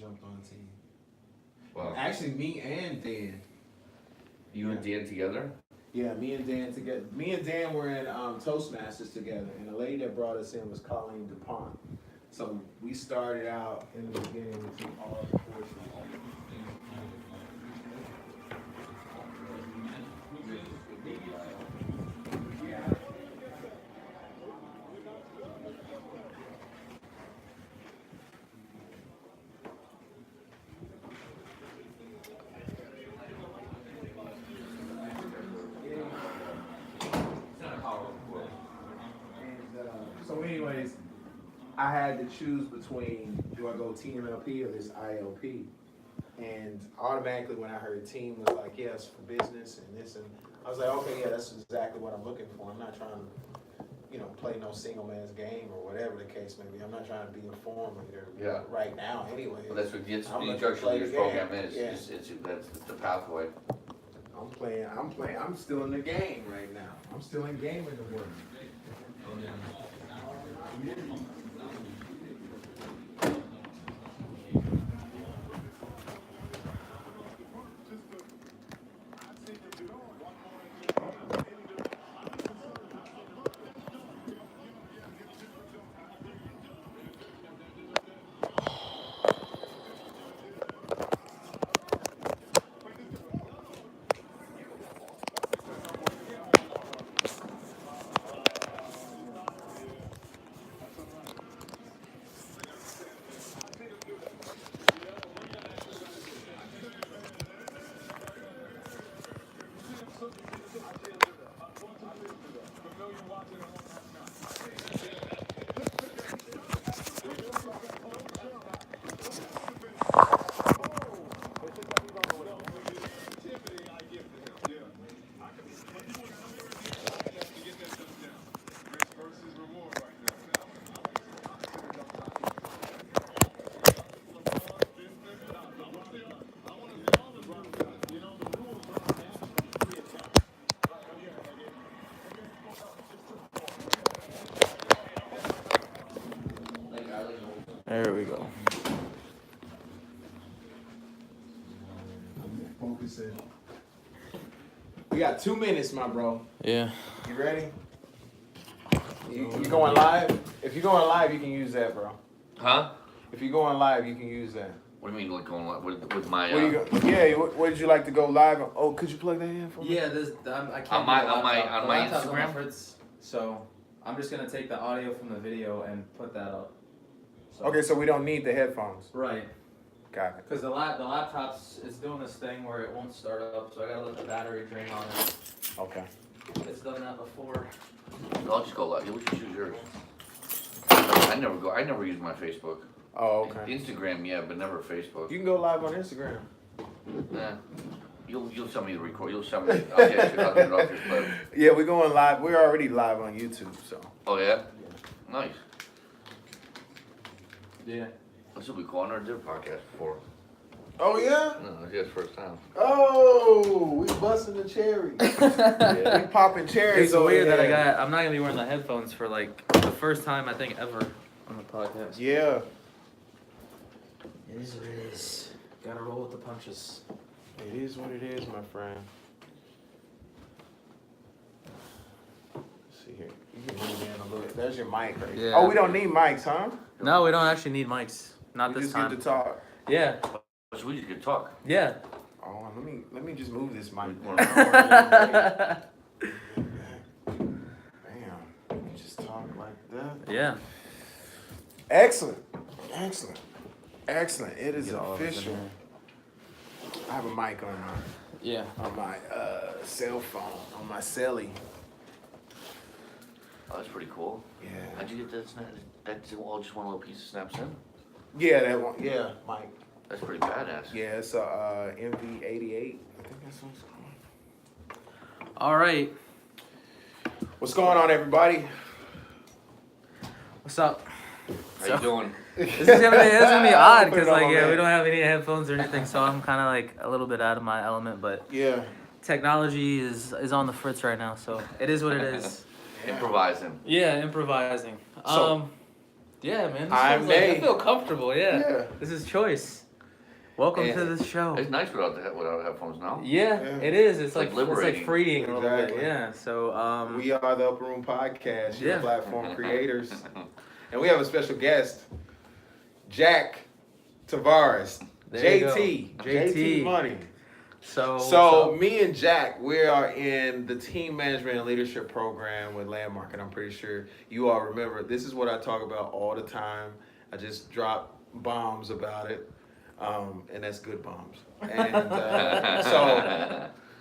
jumped on the team. Wow. Actually, me and Dan. You and Dan together? Yeah, me and Dan together. Me and Dan were in Toastmasters together, and the lady that brought us in was Colleen DuPont. So we started out in the beginning with the all portion. So anyways, I had to choose between, do I go TMLP or this ILP? And automatically when I heard team was like, yes, for business and this, and I was like, okay, yeah, that's exactly what I'm looking for. I'm not trying to, play no single man's game or whatever the case may be. I'm not trying to be a form leader right now anyway. Well, that's what the I'm looking to instructional play the leaders game. program is. Yeah. It's that's the pathway. I'm still in the game right now. I'm still in game in the world. There we go. Focusing. We got 2 minutes, my bro. Yeah. You ready? You going live? If you're going live, you can use that, bro. Huh? If you're going live, you can use that. What do you mean, like going like with my? Would you like to go live? Oh, could you plug that in for me? Yeah, I can't. On my laptop's Instagram? on my Fritz, so I'm just gonna take the audio from the video and put that up. So. Okay, so we don't need the headphones. Right. Got it. Because the laptop's is doing this thing where it won't start up, so I gotta let the battery drain on it. Okay. It's done that before. I'll just go live. You should choose yours. I never use my Facebook. Oh, okay. Instagram, yeah, but never Facebook. You can go live on Instagram. Nah. You'll send me the record. You'll send me. I'll get you. I'll get it off your clip. Yeah, we're going live. We're already live on YouTube, so. Oh yeah. Nice. Yeah. This will be cool. I never did a podcast before. Oh yeah? No, it's just first time. Oh, we busting the cherry. Yeah. We popping cherries. It's over weird that here. I'm not gonna be wearing the headphones for like the first time I think ever on the podcast. Yeah. It is what it is. Gotta roll with the punches. It is what it is, my friend. Let's see here. You can move in a little bit. There's your mic right Yeah. Oh, we don't need mics, huh? No, we don't actually need mics. Not We this just time. get to talk. Yeah. So we just could talk. Yeah. Oh, let me just move this mic. Well, Damn. We can just talk like that. Yeah. Excellent. Excellent. Excellent. It is Get all of us in official. here. I have a mic Yeah. on my cell phone, on my celly. Oh, that's pretty cool. Yeah. How'd you get that snap? That's all just one little piece of snaps in? Yeah, that one. Yeah, Mike. That's pretty badass. Yeah, it's a MV88. I think that's what it's called. All right. What's going on, everybody? What's up? How you doing? This is gonna be odd Put it because on, like man. we don't have any headphones or anything, so I'm kind of like a little bit out of my element. But Yeah. technology is on the fritz right now, so it is what it is. Improvising. Yeah, improvising. So- Yeah, man. This I'm feels like, I Nate. feel comfortable. Yeah. Yeah. This is choice. Welcome And- to the show. It's nice without headphones now. Yeah, Yeah. it is. It's Like like liberating. freeing a little bit. Exactly. Yeah. So We are the Upper Room Podcast, your Yeah. platform creators. And we have a special guest, Jack Tavares. There you JT. go. JT Money. so Me and Jack, we are in the team management and leadership program with Landmark, and I'm pretty sure you all remember. This is what I talk about all the time. I just drop bombs about it, and that's good bombs. And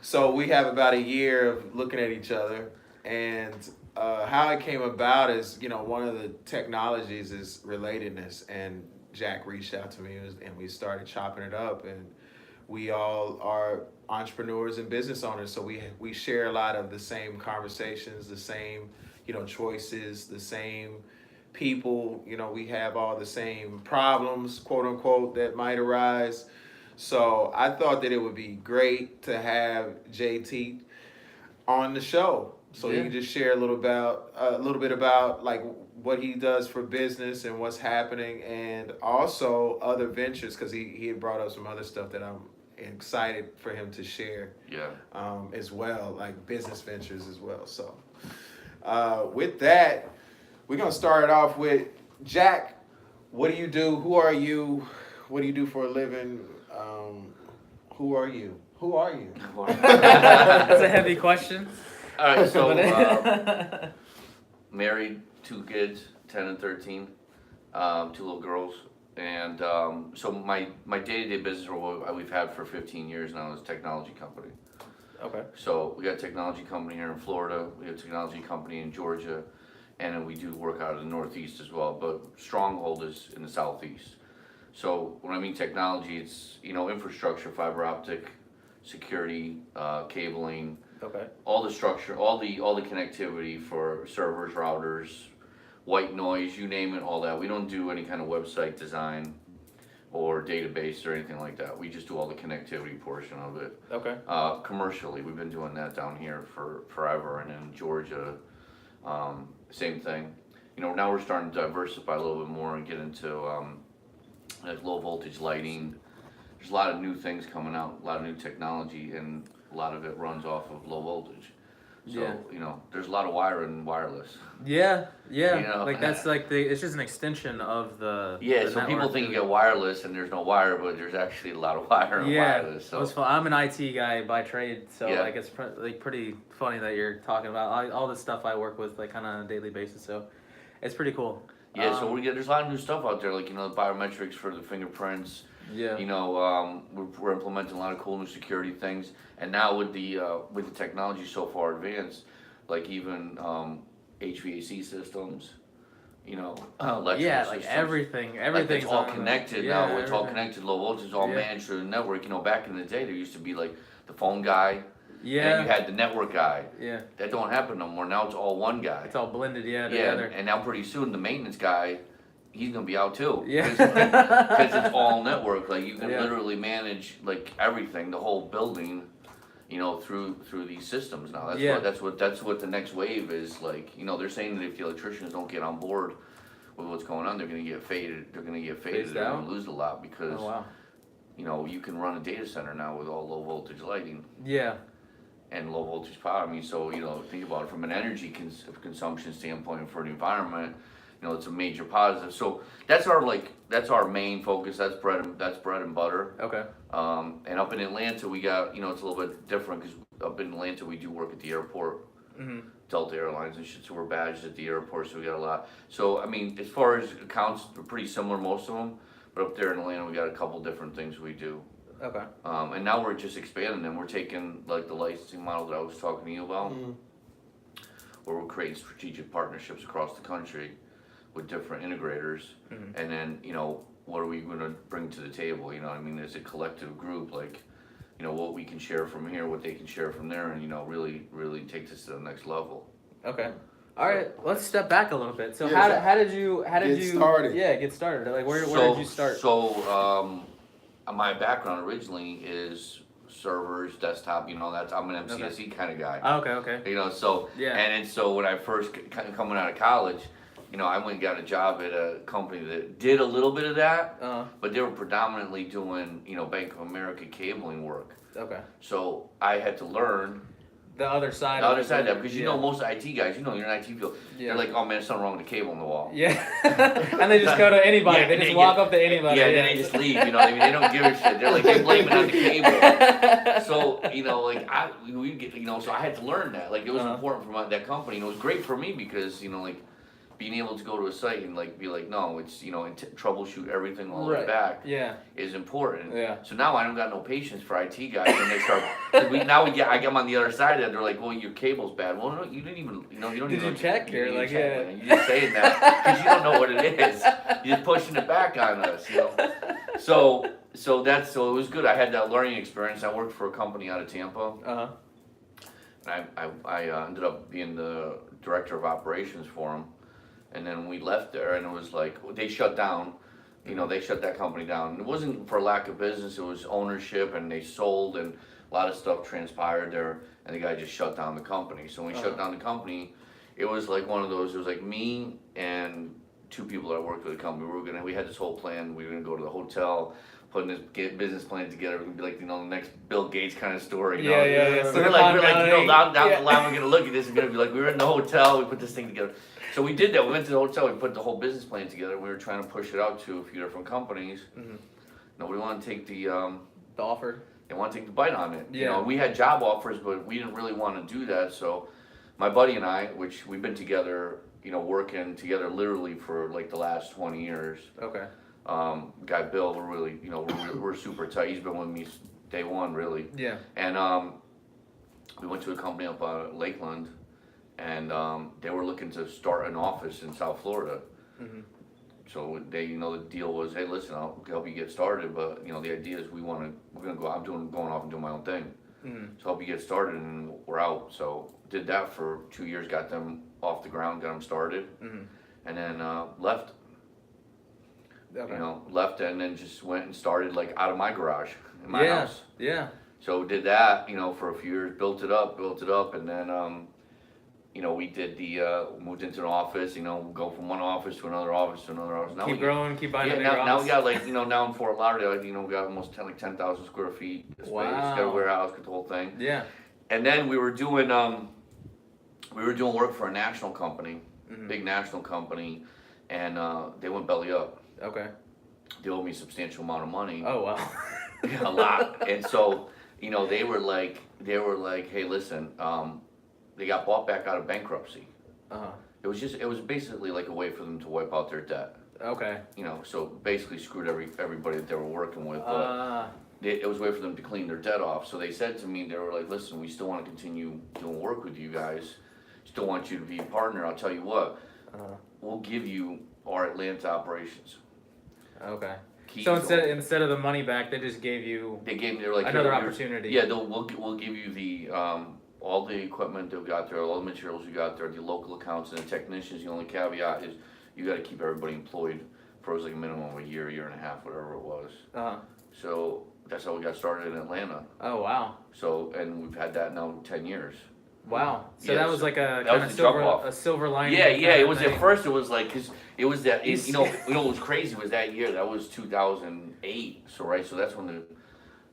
so we have about a year of looking at each other, and how it came about is, one of the technologies is relatedness, and Jack reached out to me, and we started chopping it up, and we all are entrepreneurs and business owners, so we share a lot of the same conversations, the same, choices, the same people, we have all the same problems, quote unquote, that might arise. So I thought that it would be great to have JT on the show, so he can just share a little bit about like what he does for business and what's happening, and also other ventures, because he had brought up some other stuff that I'm excited for him to share. Yeah. As well, like business ventures as well. So with that, we're gonna start it off with Jack. What do you do? Who are you? What do you do for a living? Who are you? Who are you? that's a heavy question. All right, so married, 2 kids, 10 and 13, 2 little girls, and so my day-to-day business we've had for 15 years now is a technology company. Okay. So we got a technology company here in Florida, we have a technology company in Georgia, and then we do work out of the Northeast as well, but stronghold is in the Southeast. So when I mean technology, it's, infrastructure, fiber optic, security, cabling, Okay. all the structure, all the connectivity for servers, routers, white noise, you name it, all that. We don't do any kind of website design or database or anything like that. We just do all the connectivity portion of it. Okay. Commercially, we've been doing that down here for forever, and in Georgia, same thing. Now we're starting to diversify a little bit more and get into like low voltage lighting. There's a lot of new things coming out, a lot of new technology, and a lot of it runs off of low voltage. So, there's a lot of wire and wireless. Yeah. You know? Like that's like it's just an extension of the. Yeah, the so people network. think you get wireless and there's no wire, but there's actually a lot of wire and wireless. So. It was fun. I'm an IT guy by trade, so Yeah. like it's pretty funny that you're talking about all the stuff I work with like kind of on a daily basis. So it's pretty cool. Yeah, so there's a lot of new stuff out there, like, the biometrics for the fingerprints. Yeah. We're implementing a lot of cool new security things, and now with the technology so far advanced, like even HVAC systems, electrical Yeah, systems. like everything's It's all on the- connected yeah, now. It's all everything. connected, low voltage, it's all Yeah. managed through the network. Back in the day, there used to be like the phone guy, and you Yeah. had the network guy. Yeah. That don't happen no more. Now it's all one guy. It's all blended, Yeah, together. and now pretty soon the maintenance guy, he's gonna be out too. Yeah. Because it's all network. Like you can Yeah. literally manage like everything, the whole building, through these systems now. That's what the next wave is like. They're saying that if the electricians don't get on board with what's going on, they're gonna get faded. They're gonna get faded. Phased They're out? gonna lose a lot because Oh wow. you can run a data center now with all low voltage lighting Yeah. and low voltage power. So think about it from an energy consumption standpoint for the environment. It's a major positive. So that's our main focus. That's bread and butter. Okay. And up in Atlanta, we got it's a little bit different because up in Atlanta we do work at the airport, Delta Airlines and shit. So we're badged at the airport, so we got a lot. So I mean, as far as accounts, they're pretty similar, most of them. But up there in Atlanta, we got a couple different things we do. Okay. And now we're just expanding them. We're taking like the licensing model that I was talking to you about, where we're creating strategic partnerships across the country with different integrators, and then what are we going to bring to the table? As a collective group, like what we can share from here, what they can share from there, and really take this to the next level. Okay. All right. Let's step back a little bit. So Yeah, how did you get started. Yeah, get started. Like where did you start? So my background originally is servers, desktop. I'm an MCSE kind of guy. Okay. So Yeah. and so when I first kind of coming out of college, you know, I went and got a job at a company that did a little bit of that, Uh-huh. but they were predominantly doing, you know, Bank of America cabling work. Okay. So I had to learn The other side. the of other it, side of that, because you yeah. know most IT guys, you know, you're in IT field, Yeah. they're like, oh man, there's something wrong with the cable in the wall. Yeah. And they just go to anybody. Yeah, they and just they walk get- up to anybody. Yeah, then they just leave, you know what I mean? They don't give a shit. They're like, they blame it on the cable. So, you know, like, we get, you know, so I had to learn that. Like, it was Uh-huh. important for that company, and it was great for me because, you know, like, being able to go to a site and, like, be like, no, it's, you know, and troubleshoot everything all the way Right. back Yeah. is important. Yeah. So now I don't got no patience for IT guys when they start, cause I get them on the other side of it, they're like, well, your cable's bad. Well, no, you didn't even, you know, you don't Did even. you check? You You're didn't like, check, yeah. man. You're just saying that because you don't know what it is. You're just pushing it back on us, you know. So it was good. I had that learning experience. I worked for a company out of Tampa. Uh-huh. And I ended up being the director of operations for them. And then we left there, and it was like, they shut down. You know, they shut that company down. It wasn't for lack of business, it was ownership, and they sold, and a lot of stuff transpired there, and the guy just shut down the company. So when he shut down the company, it was like one of those, it was like me and two people that I worked with at the company. We had this whole plan, we were gonna go to the hotel, putting this business plan together, it would be like, you know, the next Bill Gates kind of story, you know? Yeah. We were like, you know, down Yeah. the line, we're gonna look at this and gonna be like, we were in the hotel, we put this thing together. So we did that. We went to the hotel. We put the whole business plan together. We were trying to push it out to a few different companies. Mhm. Nobody wanted to take the. The offer. They want to take the bite on it. You Yeah. know, we had job offers, but we didn't really want to do that. So, my buddy and I, which we've been together, you know, working together literally for like the last 20 years. Okay. Guy Bill, we're really, you know, we're super tight. He's been with me day one, really. Yeah. And we went to a company up Lakeland, and they were looking to start an office in South Florida. Mhm. So they, you know, the deal was, hey, listen, I'll help you get started, but you know, the idea is we're gonna go. Going off and doing my own thing. Mhm. So help you get started, and we're out. So did that for 2 years, got them off the ground, got them started, Mhm. and then left. Okay. You know, left and then just went and started like out of my garage in my house. Yeah. So did that, you know, for a few years, built it up, and then, you know, we did moved into an office, you know, go from one office to another office to another office. Now Keep growing. Keep buying yeah, a now we got like, you know, now in Fort Lauderdale, you know, we got almost 10,000 square feet of space, got a Wow. warehouse, got the whole thing. Yeah. And then we were doing work for a national company, Mhm. big national company, and they went belly up. Okay. They owed me a substantial amount of money. Oh wow. A lot. And so, you know, they were like, hey, listen, they got bought back out of bankruptcy. Uh-huh. It was basically like a way for them to wipe out their debt. Okay. You know, so basically screwed everybody that they were working with. But it was a way for them to clean their debt off. So they said to me, they were like, listen, we still want to continue doing work with you guys. Still want you to be a partner. I'll tell you what, we'll give you our Atlanta operations. Okay. Keys So over. instead of the money back, they just gave you They were like, another "Here, here's-" opportunity. Yeah, we'll give you the all the equipment that we got there, all the materials we got there, the local accounts and the technicians. The only caveat is you got to keep everybody employed for it was like a minimum of a year and a half, whatever it was. Uh-huh. So that's how we got started in Atlanta. Oh wow. So and we've had that now 10 years. Wow. So Yeah, that was so like a that kind was of the jump off. a silver lining. Yeah, kind it of was thing. at first. It was like because it was that You you know what was crazy was that year that was 2008. So right, so that's when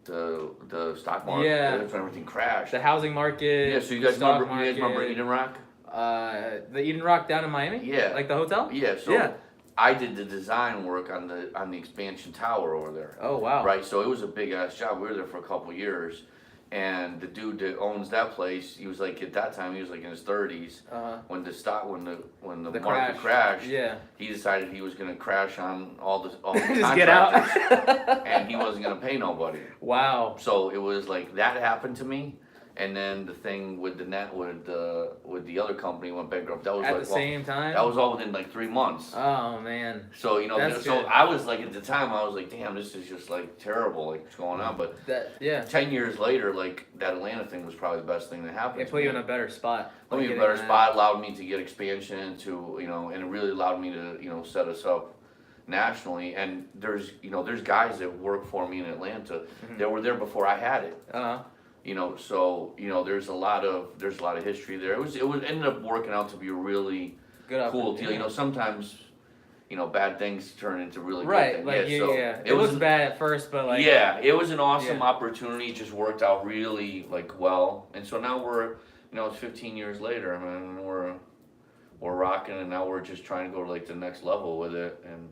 the stock market, Yeah. that's when everything crashed. The housing market. Yeah, so you the guys stock remember Eden Rock? The Eden Rock down in Miami? Yeah. Like the hotel? Yeah, so Yeah. I did the design work on the expansion tower over there. Oh wow. Right, so it was a big ass job. We were there for a couple years, and the dude that owns that place, he was like at that time he was like in his 30s. When the The market crashed, Yeah. he decided he was gonna crash on all the Just get out. contractors, and he wasn't gonna pay nobody. Wow. So it was like that happened to me, and then the thing with the other company went bankrupt. That was At like the same time? that was all within like 3 months. Oh man. So you know, That's so good. I was like at the time I was like, damn, this is just like terrible, like what's going on. But Yeah. 10 years later, like that Atlanta thing was probably the best thing that happened. It to put you me. in a better spot. Put me in a getting better that. spot, allowed me to get expansion to, you know, and it really allowed me to, you know, set us up nationally. And there's guys that work for me in Atlanta that were there before I had it. You know, so, you know, there's a lot of history there. It ended up working out to be a really good cool opportunity. deal. You know, sometimes, you know, bad things turn into really good Right, things. like so it was bad at first, but like yeah, it was an awesome Yeah. opportunity. It just worked out really like well, and so now we're, you know, it's 15 years later. I mean, we're rocking, and now we're just trying to go to like the next level with it. And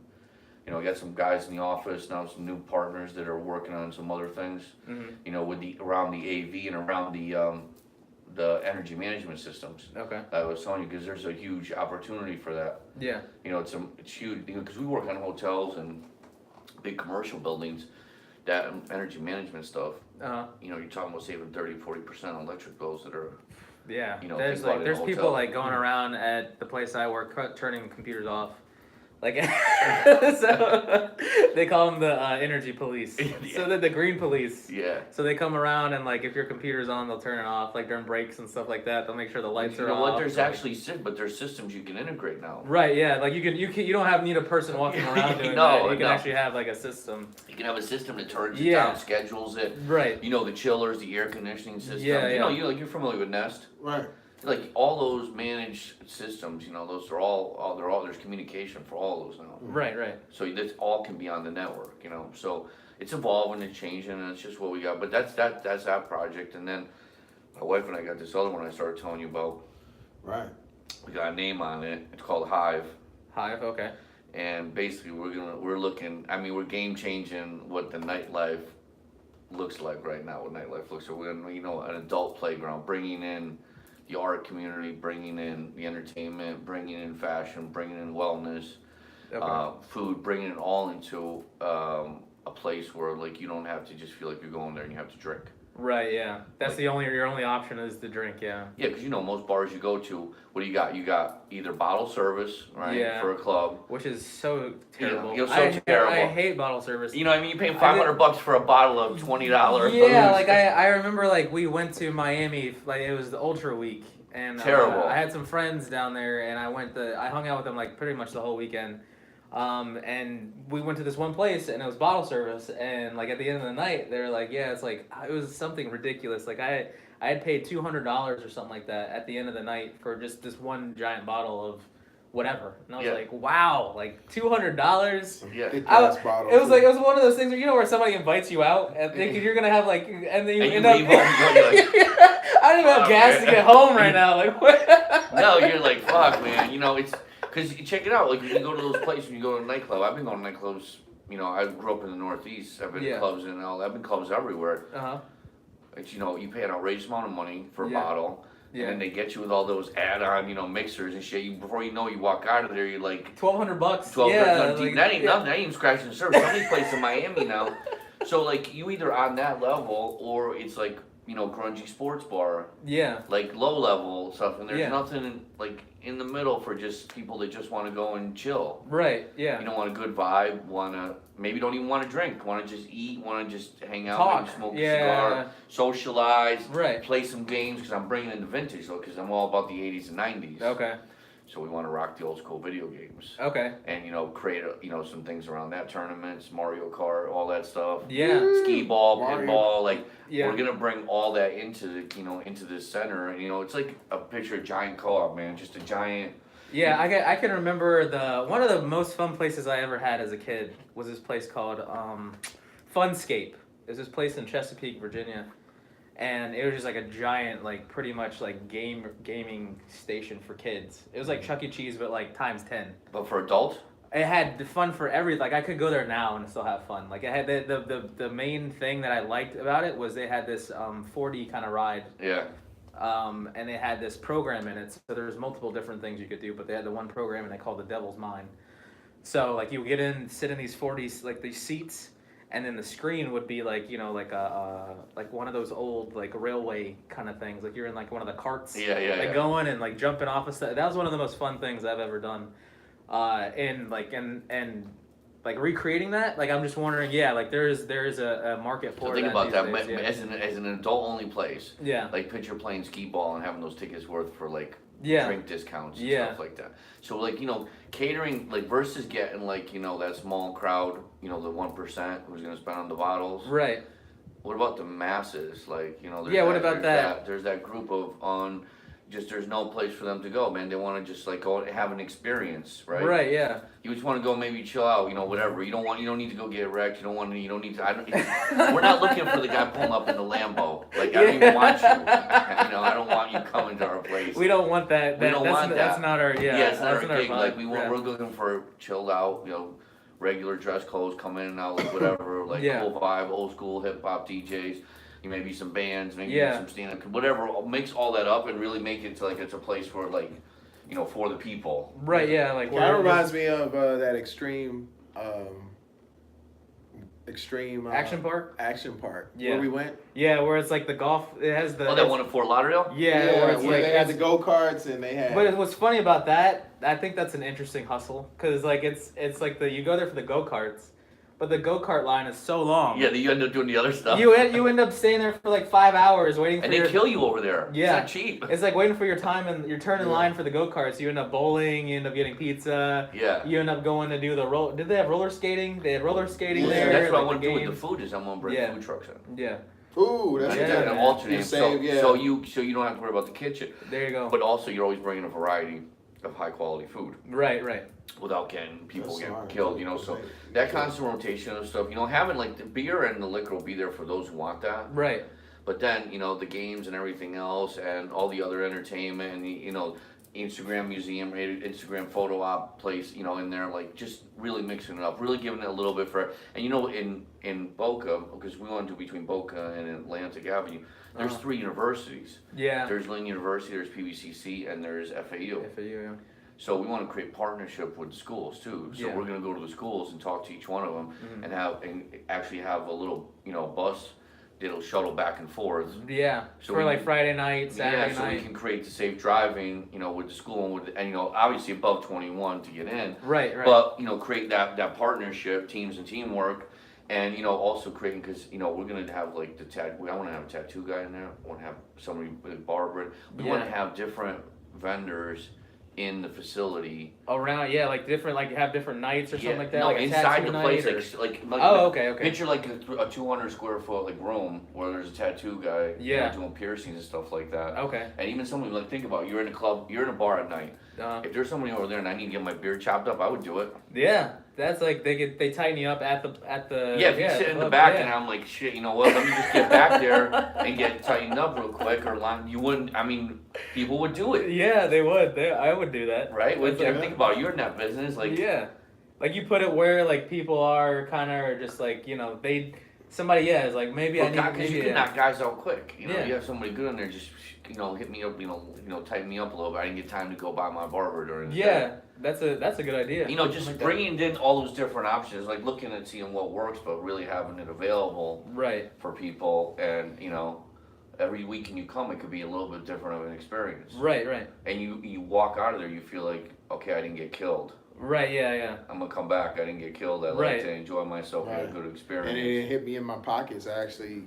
you know, we got some guys in the office now, some new partners that are working on some other things. Mhm. You know, with the around the AV and around the energy management systems. Okay. I was telling you because there's a huge opportunity for that. Yeah. You know, it's huge because we work on hotels and big commercial buildings. That energy management stuff. Uh-huh. You know, you're talking about saving 30-40% on electric bills that are. Yeah. You know, there's think about like it, there's a people hotel. like going around at the place I work turning computers off. Like so they call them the energy police. Yeah. So they're the green police. Yeah. So they come around and like if your computer's on, they'll turn it off. Like during breaks and stuff like that, they'll make sure the lights You are know off. what? There's like- actually but there's systems you can integrate now. Right, yeah, like you don't need a person walking around doing No, that. You can no. actually have like a system. You can have a system that turns it Yeah. down, schedules it. Right. You know, the chillers, the air conditioning system. Yeah, You know, yeah. you're familiar with Nest. Right. Like all those managed systems, you know, those are all there's communication for all those now. Right, right. So this all can be on the network, you know. So it's evolving and changing, and it's just what we got. But that's that project, and then my wife and I got this other one I started telling you about. Right. We got a name on it. It's called Hive, Hive, okay. and basically we're looking. I mean, we're game changing what the nightlife looks like right now. What nightlife looks like. We're gonna, you know, an adult playground, bringing in the art community, bringing in the entertainment, bringing in fashion, bringing in wellness. Okay. Food, bringing it all into a place where like you don't have to just feel like you're going there and you have to drink. Right, yeah. That's your only option is to drink, yeah. Yeah, because you know most bars you go to, what do you got? You got either bottle service, right, Yeah. for a club. Which is so terrible. you're so I terrible. hate bottle service. You know what I mean? You pay I did- $500 for a bottle of $20. Yeah, like I remember like we went to Miami, like it was the Ultra Week, and Terrible. I had some friends down there, and I hung out with them like pretty much the whole weekend. And we went to this one place, and it was bottle service, and like at the end of the night, they were like, yeah, it's like it was something ridiculous. Like I had paid $200 or something like that at the end of the night for just this one giant bottle of whatever, and I was Yeah. like, wow, like $200. Yeah. Big I- ass bottle. It was one of those things where you know where somebody invites you out and thinking you're gonna have like and then you And you end up leave home, you're like, I don't even have "Oh, gas man." to get home right now. Like what? No, you're like, fuck, man. You know, it's because you check it out. Like when you go to those places, when you go to a nightclub. I've been going to nightclubs. You know, I grew up in the Northeast. I've been Yeah. to clubs and all. I've been clubs everywhere. Uh-huh. It's, you know, you pay an outrageous amount of money for a Yeah. bottle, Yeah. and then they get you with all those add-on, you know, mixers and shit. Before you know, you walk out of there, you're like $1,200. 12, Yeah. 13. Like, That ain't yeah. nothing. That ain't even scratching the surface. Some of these places in Miami now. So like, you either on that level or it's like, you know, grungy sports bar, Yeah. like low level stuff, and there's Yeah. nothing like in the middle for just people that just want to go and chill. Right. Yeah. You don't want a good vibe, maybe don't even want to drink, want to just eat, want to just hang out, Talk. maybe smoke a Yeah. cigar, socialize, Right. play some games, because I'm bringing in the vintage though, because I'm all about the 80s and 90s. Okay. So we want to rock the old school video games. Okay. And, you know, create, some things around that, tournaments, Mario Kart, all that stuff. Yeah. Ski ball, Mario. pinball, like, Yeah. we're gonna bring all that into into this center, and it's like a picture of giant co-op, man, just a giant. Yeah, I can remember one of the most fun places I ever had as a kid was this place called Funscape. There's this place in Chesapeake, Virginia, and it was just like a giant, like pretty much like gaming station for kids. It was like Chuck E. Cheese, but like times 10. But for adults, It had fun for everything. Like I could go there now and still have fun. Like it had the main thing that I liked about it was they had this 4D kind of ride. yeah, And they had this program in it, so there was multiple different things you could do, but they had the one program and they called the Devil's Mine. So like you get in, sit in these 40s, like these seats, and then the screen would be like like one of those old like railway kind of things, like you're in like one of the carts, yeah, like going and like jumping off of stuff. That was one of the most fun things I've ever done. And like recreating that, like I'm just wondering, yeah, like there is a market for So it. think about that these days, as an adult only place. yeah. Like picture playing skee ball and having those tickets worth for like Yeah. drink discounts and Yeah. stuff like that. So like catering like versus getting like that small crowd, the 1% who's gonna spend on the bottles. Right. What about the masses? Like there's Yeah, what about there's that? There's that group of just there's no place for them to go, man. They want to just like go and have an experience, right? Right. Yeah. You just want to go maybe chill out, you know, whatever. You don't need to go get wrecked. You don't need to. We're not looking for the guy pulling up in the Lambo. Like I don't even want you. You know, I don't want you coming to our place. We don't want that. We don't want that. That's not our. Yeah. It's not that's our gig. vibe. Like Yeah. we're looking for chilled out, you know, regular dress clothes, come in and out, like whatever, like Yeah. cool vibe, old school hip hop DJs. Maybe some bands, maybe Yeah. some stand up, whatever. Mix all that up and really make it to like it's a place for like, you know, for the people. Right. Yeah. Like That reminds me of that extreme Action Park. Action Park. Yeah. Where we went. Yeah, where it's like the golf. It has the. Oh, that one in Fort Lauderdale? Yeah, where it's like they had the go karts and they had. But what's funny about that, I think that's an interesting hustle, cause like it's like you go there for the go karts, but the go kart line is so long. Yeah, you end up doing the other stuff. You end up staying there for like 5 hours waiting for and they your. kill you over there. Yeah. It's not cheap. It's like waiting for your time and your turn in Yeah. line for the go karts. You end up bowling. You end up getting pizza. Yeah. You end up going to do the roll. Did they have roller skating? They had roller skating Yeah, there. That's what I like want to do with the games. food is I'm gonna bring Yeah. food trucks in. Yeah, Ooh, that's Like Yeah, that, man. and alternate. You So, save, yeah. so you don't have to worry about the kitchen, there you go. but also you're always bringing a variety of high quality food Right. without getting people That's getting smart. killed. You know, so that constant rotation of stuff. You know, having like the beer and the liquor will be there for those who want that. Right. But then, you know, the games and everything else and all the other entertainment and, you know, Instagram museum, Instagram photo op place, you know, in there, like just really mixing it up, really giving it a little bit for, and you know, in Boca, because we want to do between Boca and Atlantic Avenue, there's 3 universities. Yeah. There's Lynn University, there's PVCC, and there's FAU. FAU. So we want to create partnership with schools too. So Yeah. we're going to go to the schools and talk to each one of them Mhm. and actually have a little, you know, bus that'll shuttle back and forth. Yeah. So for we- like Friday night, Saturday Yeah, so we night. can create the safe driving, you know, with the school and you know, obviously above 21 to get in. Right. But, you know, create that partnership, teams and teamwork, and, you know, also creating, because, you know, we're going to have like I want to have a tattoo guy in there, I want to have somebody with barber. We want to Yeah. have different vendors in the facility. Around, yeah, like different, like have different nights or something like that. No, like a inside tattoo the night place, or- like Oh, okay. picture like a 200 square foot like room where there's a tattoo guy, you know, Yeah. doing piercings and stuff like that. Okay. And even somebody like think about it, you're in a club, you're in a bar at night. If there's somebody over there and I need to get my beard chopped up, I would do it. Yeah, that's like they tighten you up at the Yeah, if you sit in the club, back yeah. and I'm like, shit, you know what? Let me just get back there and get tightened up real quick, or you wouldn't. I mean, people would do it, Yeah, they would. I would do that. right? When That's like- think about it, you're in that business, like yeah, like you put it where like people are kind of just like somebody is like maybe I need because maybe you can knock guys out quick. You know, Yeah. you have somebody good in there, just hit me up, tighten me up a little bit. I didn't get time to go by my barber during the day. yeah. That's a good idea. You know, just Like that. bringing in all those different options, like looking and seeing what works, but really having it available Right. for people, and you know, every weekend you come, it could be a little bit different of an experience. Right. And you walk out of there, you feel like, okay, I didn't get killed. Right. Yeah. I'm gonna come back. I didn't get killed. I Right. like to enjoy myself, had a Right. good And experience. it didn't hit me in my pockets. I actually.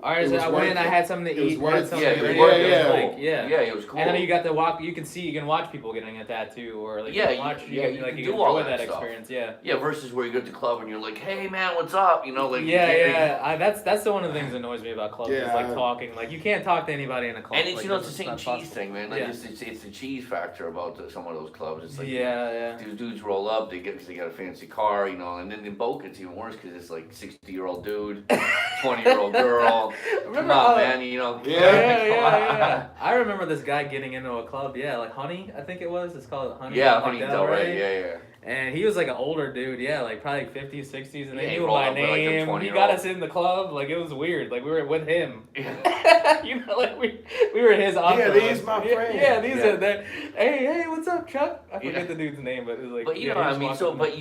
All right, It so was I went worth in, I it. had something to It was eat, worth had it. something Yeah, to it was drink. worth it it. was Yeah. like, yeah. Yeah, it was cool. And then you got to you can watch people getting a tattoo, or like Yeah, you can watch, you can you do can all enjoy that that stuff. experience. Yeah. Yeah, versus where you go to the club and you're like, hey man, what's up? You know, like Yeah. That's the one of the things that annoys me about clubs is Yeah, like talking. Like you can't talk to anybody in a club. And it's like, it's the same not cheese possible. thing, man. Like Yeah. it's the cheese factor about some of those clubs. It's like Yeah. these dudes roll up, they got a fancy car, you know, and then in Boca it's even worse because it's like 60-year-old dude, 20-year-old girl. Come Remember? on, man, you know. Yeah. I remember this guy getting into a club. Yeah, like Honey, I think it was. It's called Honey. Yeah, like Honey Delray. Delray, yeah. And he was like an older dude, yeah, like probably like 50s, 60s, and Yeah, they he knew rolled my up with, like, a name. He 20-year-old. got us in the club, like it was weird. Like we were with him. Yeah. You know, like we were his entourage. these my friends. Yeah, these Yeah. are the. Hey, what's up, Chuck? I forget Yeah. the dude's name, but it was like. But you yeah, know what he I mean. just So, walked but in.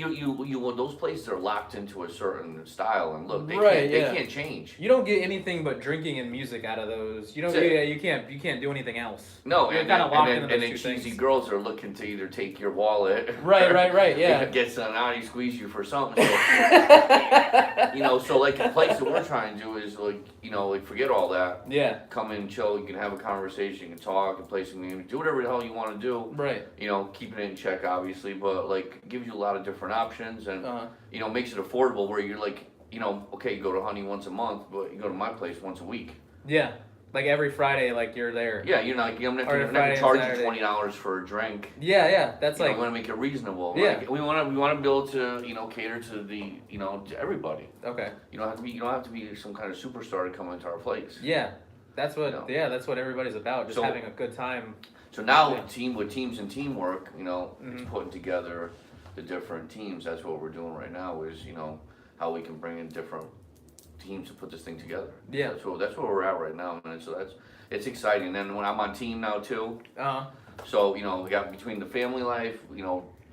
you well, those places are locked into a certain style and look. They Right, can't. yeah. They can't change. You don't get anything but drinking and music out of those. You don't. That's it. Yeah, you can't do anything else. No, You're and kinda then, locked and into then, those and two then cheesy things. girls are looking to either take your wallet, Right, yeah. get something out, you squeeze you for something. So, you know, so like the place that we're trying to do is like, you know, like forget all that. Yeah. Come in, chill. You can have a conversation, you can talk, and play some games, do whatever the hell you want to do. Right. You know, keeping it in check, obviously, but like gives you a lot of different options and Uh-huh. you know makes it affordable. Where you're like, you know, okay, you go to Honey once a month, but you go to my place once a week. Yeah. Like every Friday, like you're there. Yeah, you're not. I'm not Or gonna Friday and charge Saturday. you $20 for a drink. Yeah, that's You know, like we want to make it reasonable. Yeah. Like, we want to be able to cater to the to everybody. okay. You don't have to be some kind of superstar to come into our place. Yeah, that's what. No. Yeah, that's what everybody's about. Just So- having a good time. So now Yeah. with teams and teamwork, it's Mhm. putting together the different teams. That's what we're doing right now. Is how we can bring in different teams to put this thing together. Yeah. That's where we're at right now, man. So it's exciting. And when I'm on team now too, so we got between the family life,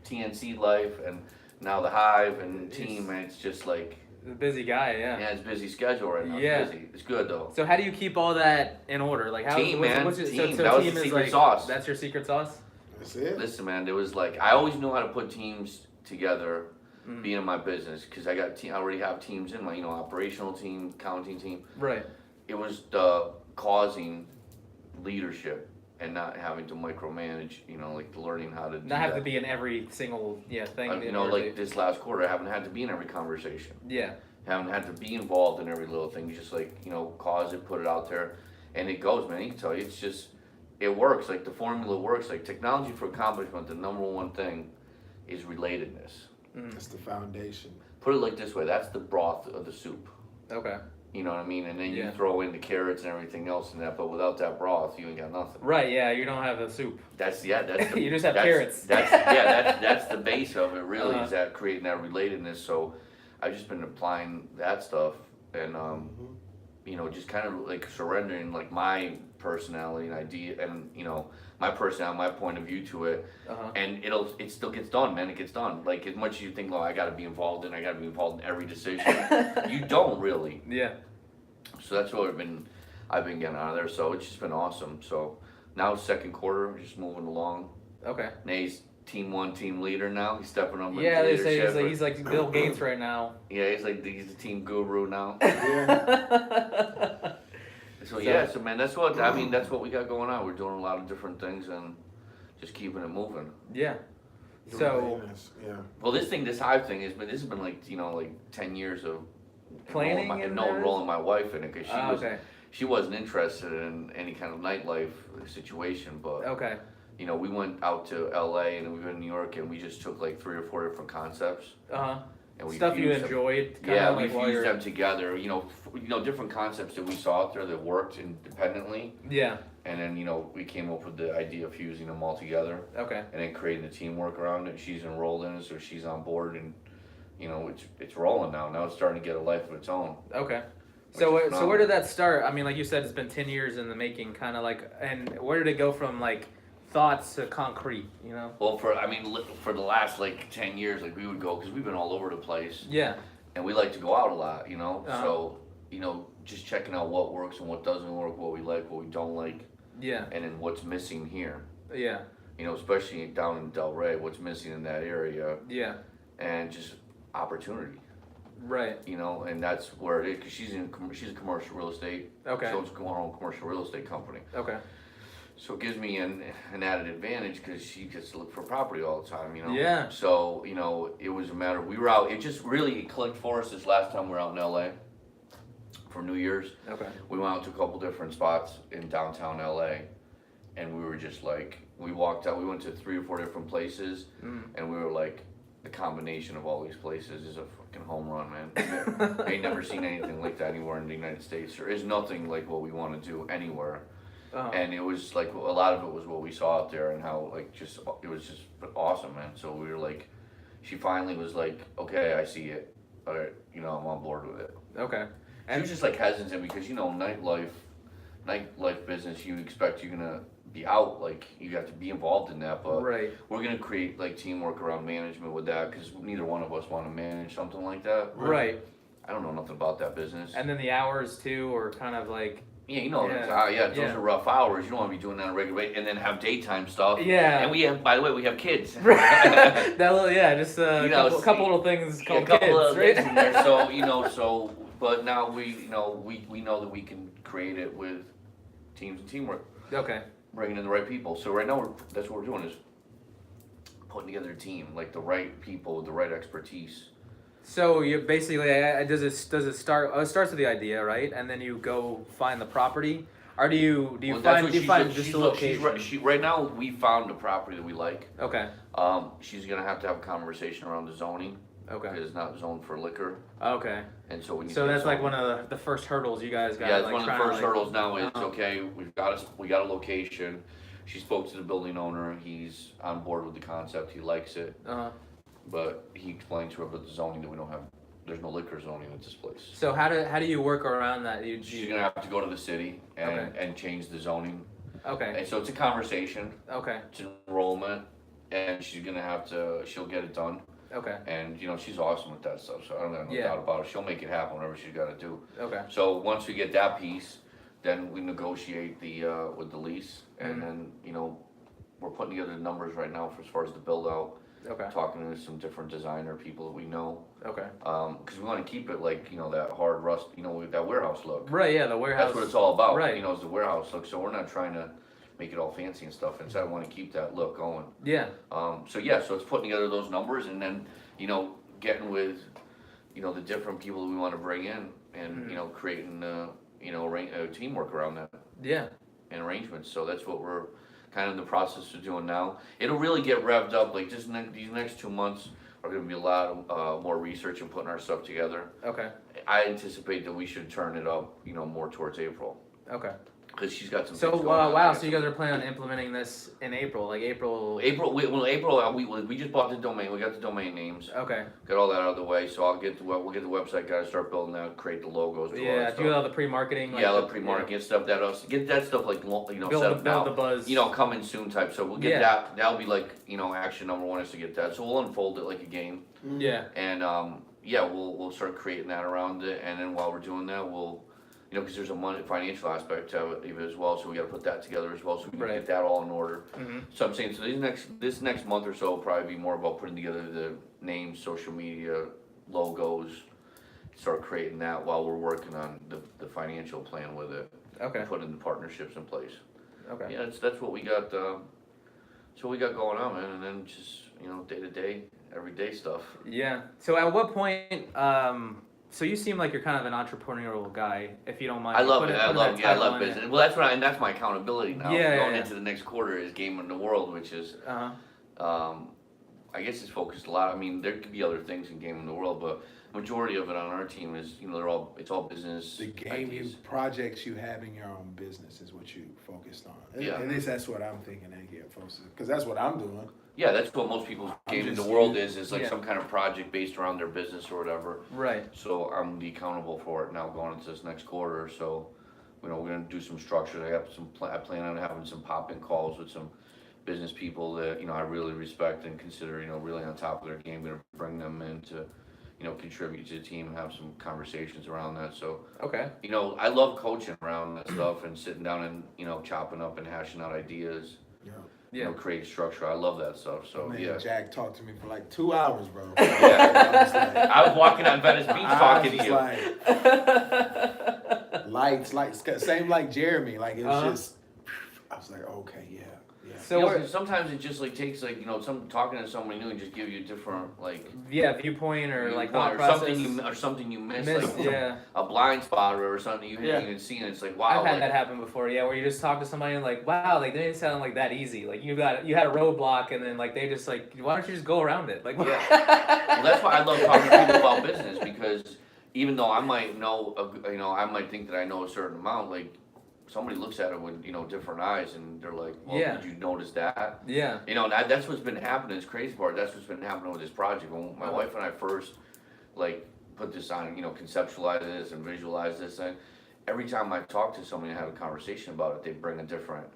TNC life, and now the Hive and team, and it's just like The busy guy. Yeah. it's a busy schedule right now. Yeah. It's busy. It's good though. So how do you keep all that in order? Like how? Team, man. What's your, Team. So That was team the is secret like sauce. that's your secret sauce. That's it. Listen, man, there was like I always knew how to put teams together, Mm. being in my business, because I already have teams in my operational team, accounting team. Right. It was the causing leadership and not having to micromanage. Like learning how to do Not have that. to be in every single thing. in order like to- this last quarter, I haven't had to be in every conversation. Yeah. Haven't had to be involved in every little thing. You just cause it, put it out there, and it goes, man. I can tell you, it's just it works. Like the formula works. Like technology for accomplishment, the number one thing is relatedness. That's the foundation. Put it like this way: that's the broth of the soup. Okay. You know what I mean? And then Yeah. you throw in the carrots and everything else in that. But without that broth, you ain't got nothing. Right. Yeah. You don't have the soup. That's the, You just have that's- carrots. That's the base of it. Really, Uh-huh. is that creating that relatedness. So, I've just been applying that stuff, and just kind of like surrendering like my personality and idea, and my personality, my point of view to it, and it still gets done, man. It gets done. Like as much as you think, I got to be involved in every decision. You don't really. Yeah. So that's what I've been getting out of there. So it's just been awesome. So now second quarter, we're just moving along. Okay. Nate's team one team leader now. He's stepping up. Yeah, into they say leadership. he's like Bill Gates right now. Yeah, he's the team guru now. Yeah. So yeah, so man, that's what we got going on. We're doing a lot of different things and just keeping it moving. Yeah. So yeah. Well, this Hive thing this has been like 10 years of planning and everything? enrolling my wife in it because okay. she wasn't interested in any kind of nightlife situation, but Okay. we went out to LA and we were in New York and we just took like 3 or 4 different concepts and we Stuff you fused them. enjoyed. Yeah, like we while fused you're. them together. Different concepts that we saw out there that worked independently, Yeah. and then we came up with the idea of fusing them all together, Okay. and then creating the teamwork around it. She's enrolled in it, so she's on board, and it's rolling now. Now it's starting to get a life of its own. Okay. Which So is so phenomenal. where did that start? I mean, like you said, it's been 10 years in the making, kind of like, and where did it go from like thoughts to concrete? Well, for the last 10 years, we would go because we've been all over the place, Yeah. and we like to go out a lot, Uh-huh. So just checking out what works and what doesn't work, what we like, what we don't like, Yeah. and then what's missing here. Yeah. Especially down in Delray, what's missing in that area, Yeah. and just opportunity, Right. and that's where it is, because she's a commercial real estate, Okay. she owns her own commercial real estate company, Okay. so it gives me an added advantage, because she gets to look for property all the time, Yeah. so, it was a matter, we were out, it clicked for us this last time we were out in LA for New Year's. Okay. We went out to a couple different spots in downtown LA, and we were just we walked out, we went to 3 or 4 different places, and we were like, the combination of all these places is a fucking home run, man. I ain't never seen anything like that anywhere in the United States. There is nothing like what we want to do anywhere. And it was like, a lot of it was what we saw out there and how it was just awesome, man. So we were like, she finally was like, okay, I see it. All right, I'm on board with it. Okay. She was just hesitant because nightlife business, you expect you're gonna be out, you have to be involved in that, but Right. we're gonna create teamwork around management with that because neither one of us want to manage something like that. Right. I don't know nothing about that business. And then the hours too, or kind of like. Yeah, those Yeah. are rough hours. You don't want to be doing that on a regular basis, and then have daytime stuff. Yeah. And by the way, we have kids. that little, just a You know, couple little things Yeah, called a couple kids, of right? things in there. So but now we know that we can create it with teams and teamwork, Okay. bringing in the right people. So right now that's what we're doing is putting together a team, the right people, with the right expertise. So you basically does it start? It starts with the idea, right? And then you go find the property, Or do you Well, that's find what do you she's- find she's just a look- she's location? right now, we found a property that we like. Okay. She's gonna have to have a conversation around the zoning, Okay. because it's not zoned for liquor, Okay. and so we need So to get that's like zoning. one of the first hurdles you guys got. Yeah, it's like, one of the trying to, first like- hurdles now is, Uh-huh. okay, we got a location. She spoke to the building owner, he's on board with the concept, he likes it, Uh-huh. but he explained to her about the zoning that we don't have, there's no liquor zoning at this place. So how do you work around that? She's gonna have to go to the city Okay. and change the zoning, Okay. and so it's a conversation, Okay. it's enrollment, and she'll get it done. Okay. And, you know, she's awesome with that stuff, so I don't have no Yeah. doubt about it. She'll make it happen, whatever she's gotta do. Okay. So once we get that piece, then we negotiate with the lease, Mhm. and then, you know, we're putting together the numbers right now for as far as the build out, Okay. talking to some different designer people that we know. Okay. Cause we wanna keep it like, you know, that hard rust, you know, with that warehouse look. Right. Yeah. The warehouse. That's what it's all about, Right. you know, is the warehouse look, so we're not trying to make it all fancy and stuff, instead I wanna keep that look going. Yeah. So yeah, so it's putting together those numbers and then, you know, getting with, you know, the different people we wanna bring in and, you know, creating, you know, teamwork around that Yeah. and arrangements, so that's what we're kind of in the process of doing now. It'll really get revved up, like these next 2 months are gonna be a lot of, more research and putting our stuff together. Okay. I anticipate that we should turn it up, you know, more towards April, Okay. cause she's got some So things going on. wow. So you guys are planning on implementing this in April, like April. April, we just bought the domain, we got the domain names. Okay. Got all that out of the way, so we'll get the website guys, start building that, create the logos, do all Yeah. that Do all stuff. the pre-marketing. Like Yeah, the the pre-market, get stuff get that stuff like, you know, Build set the, up build the now. buzz. You know, coming soon type, so we'll get Yeah. that, that'll be like, you know, action number one is to get that, so we'll unfold it like a game. Yeah. And, yeah, we'll start creating that around it, and then while we're doing that, we'll, you know, cause there's a financial aspect to it as well, so we gotta put that together as well, so we can Right. get that all in order. Mm-hmm. So I'm saying, so this next month or so will probably be more about putting together the names, social media, logos, start creating that while we're working on the financial plan with it, Okay. putting the partnerships in place. Okay. Yeah, that's what we got, that's what we got going on, man, and then just, you know, day to day, everyday stuff. Yeah. So at what point? So you seem like you're kind of an entrepreneurial guy, if you don't mind. I love putting- it, I putting love, that yeah, I title love on it. business, well, that's what and that's my accountability now, Yeah, going yeah. into the next quarter is Game in the World, which is, Uh-huh. I guess it's focused a lot, I mean, there could be other things in Game in the World, but majority of it on our team is, you know, it's all business The game ideas. projects you have in your own business is what you focused on. Yeah. At least that's what I'm thinking in here, folks, because that's what I'm doing. Yeah, that's what most people's I'm Game in the just World used- is like Yeah. some kind of project based around their business or whatever. Right. So I'm gonna be accountable for it now going into this next quarter, so, you know, we're gonna do some structure, I plan on having some pop-in calls with some business people that, you know, I really respect and consider, you know, really on top of their game, gonna bring them in to, you know, contribute to the team and have some conversations around that, so, Okay. you know, I love coaching around that stuff and sitting down and, you know, chopping up and hashing out ideas, You know, you Yeah. know, create structure, I love that stuff, so, man, yeah. Jack talked to me for like 2 hours, bro. Yeah. I was walking on Venice Beach talking to you. Lights, same like Jeremy. Like it was Uh-huh. just, I was like, okay, yeah. So You know, we're- 'cause sometimes it just like takes like, you know, talking to somebody new and just give you a different like yeah, viewpoint or like viewpoint thought or something you missed, Missed, like yeah. a blind spot or something you Yeah. hadn't even seen. It's like wow, I've had like, that happen before, yeah, where you just talk to somebody and like, wow, like they didn't sound like that easy. Like you had a roadblock and then like they just like, why don't you just go around it? Like, Yeah. Well, that's why I love talking to people about business because even though I might know, you know, I might think that I know a certain amount, like somebody looks at it with, you know, different eyes and they're like, well, Yeah. did you notice that? yeah, You know, and that's what's been happening. This crazy part. That's what's been happening with this project. When my wife and I first, like, put this on, you know, conceptualize this and visualize this, and every time I talk to somebody and have a conversation about it, they bring a different,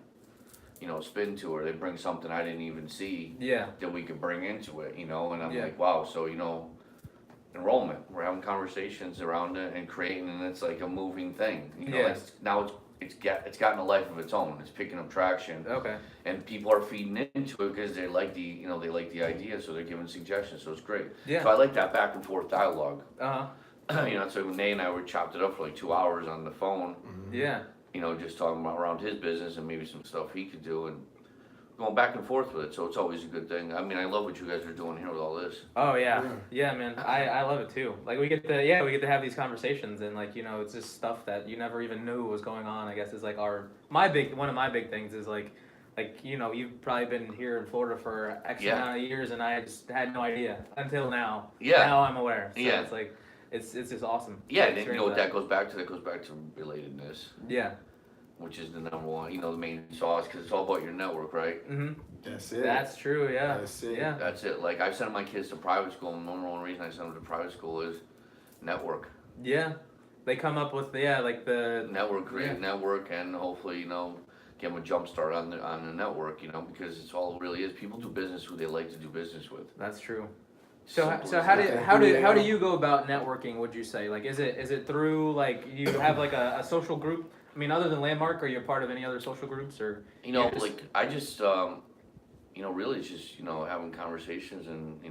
you know, spin to it. They bring something I didn't even see yeah, that we could bring into it. You know, and I'm Yeah. like, wow. So you know, enrollment. We're having conversations around it and creating, and it's like a moving thing. You know, Yeah. it's gotten a life of its own. It's picking up traction okay, and people are feeding into it because they like the idea, so they're giving suggestions, so it's great. yeah, So I like that back and forth dialogue. uh-huh, You know, so when Nate and I chopped it up for like 2 hours on the phone, yeah, you know, just talking about around his business and maybe some stuff he could do, and going back and forth with it, so it's always a good thing. I mean, I love what you guys are doing here with all this. Oh yeah, man. I love it too. Like we get to have these conversations, and like it's just stuff that you never even knew was going on. I guess is like one of my big things is like you've probably been here in Florida for X amount of years, and I just had no idea until now. Yeah. Now I'm aware. So Yeah. it's like it's just awesome. Yeah, It's and great you know what that. that goes back to? That goes back to relatedness, Yeah. which is the number one, the main sauce, because it's all about your network, right? Mhm. That's it. That's true. Yeah. That's it. Yeah. That's it. Like, I sent my kids to private school, and the number one reason I sent them to private school is network. Yeah. They come up with like the Network, create network, and hopefully, give them a jump start on the network, because it's all it really is. People do business who they like to do business with. That's true. So Simple so as how that. do how do you go about networking? Would you say like is it through like you have like a social group? I mean, other than Landmark, are you a part of any other social groups or? I just, really it's just, having conversations and,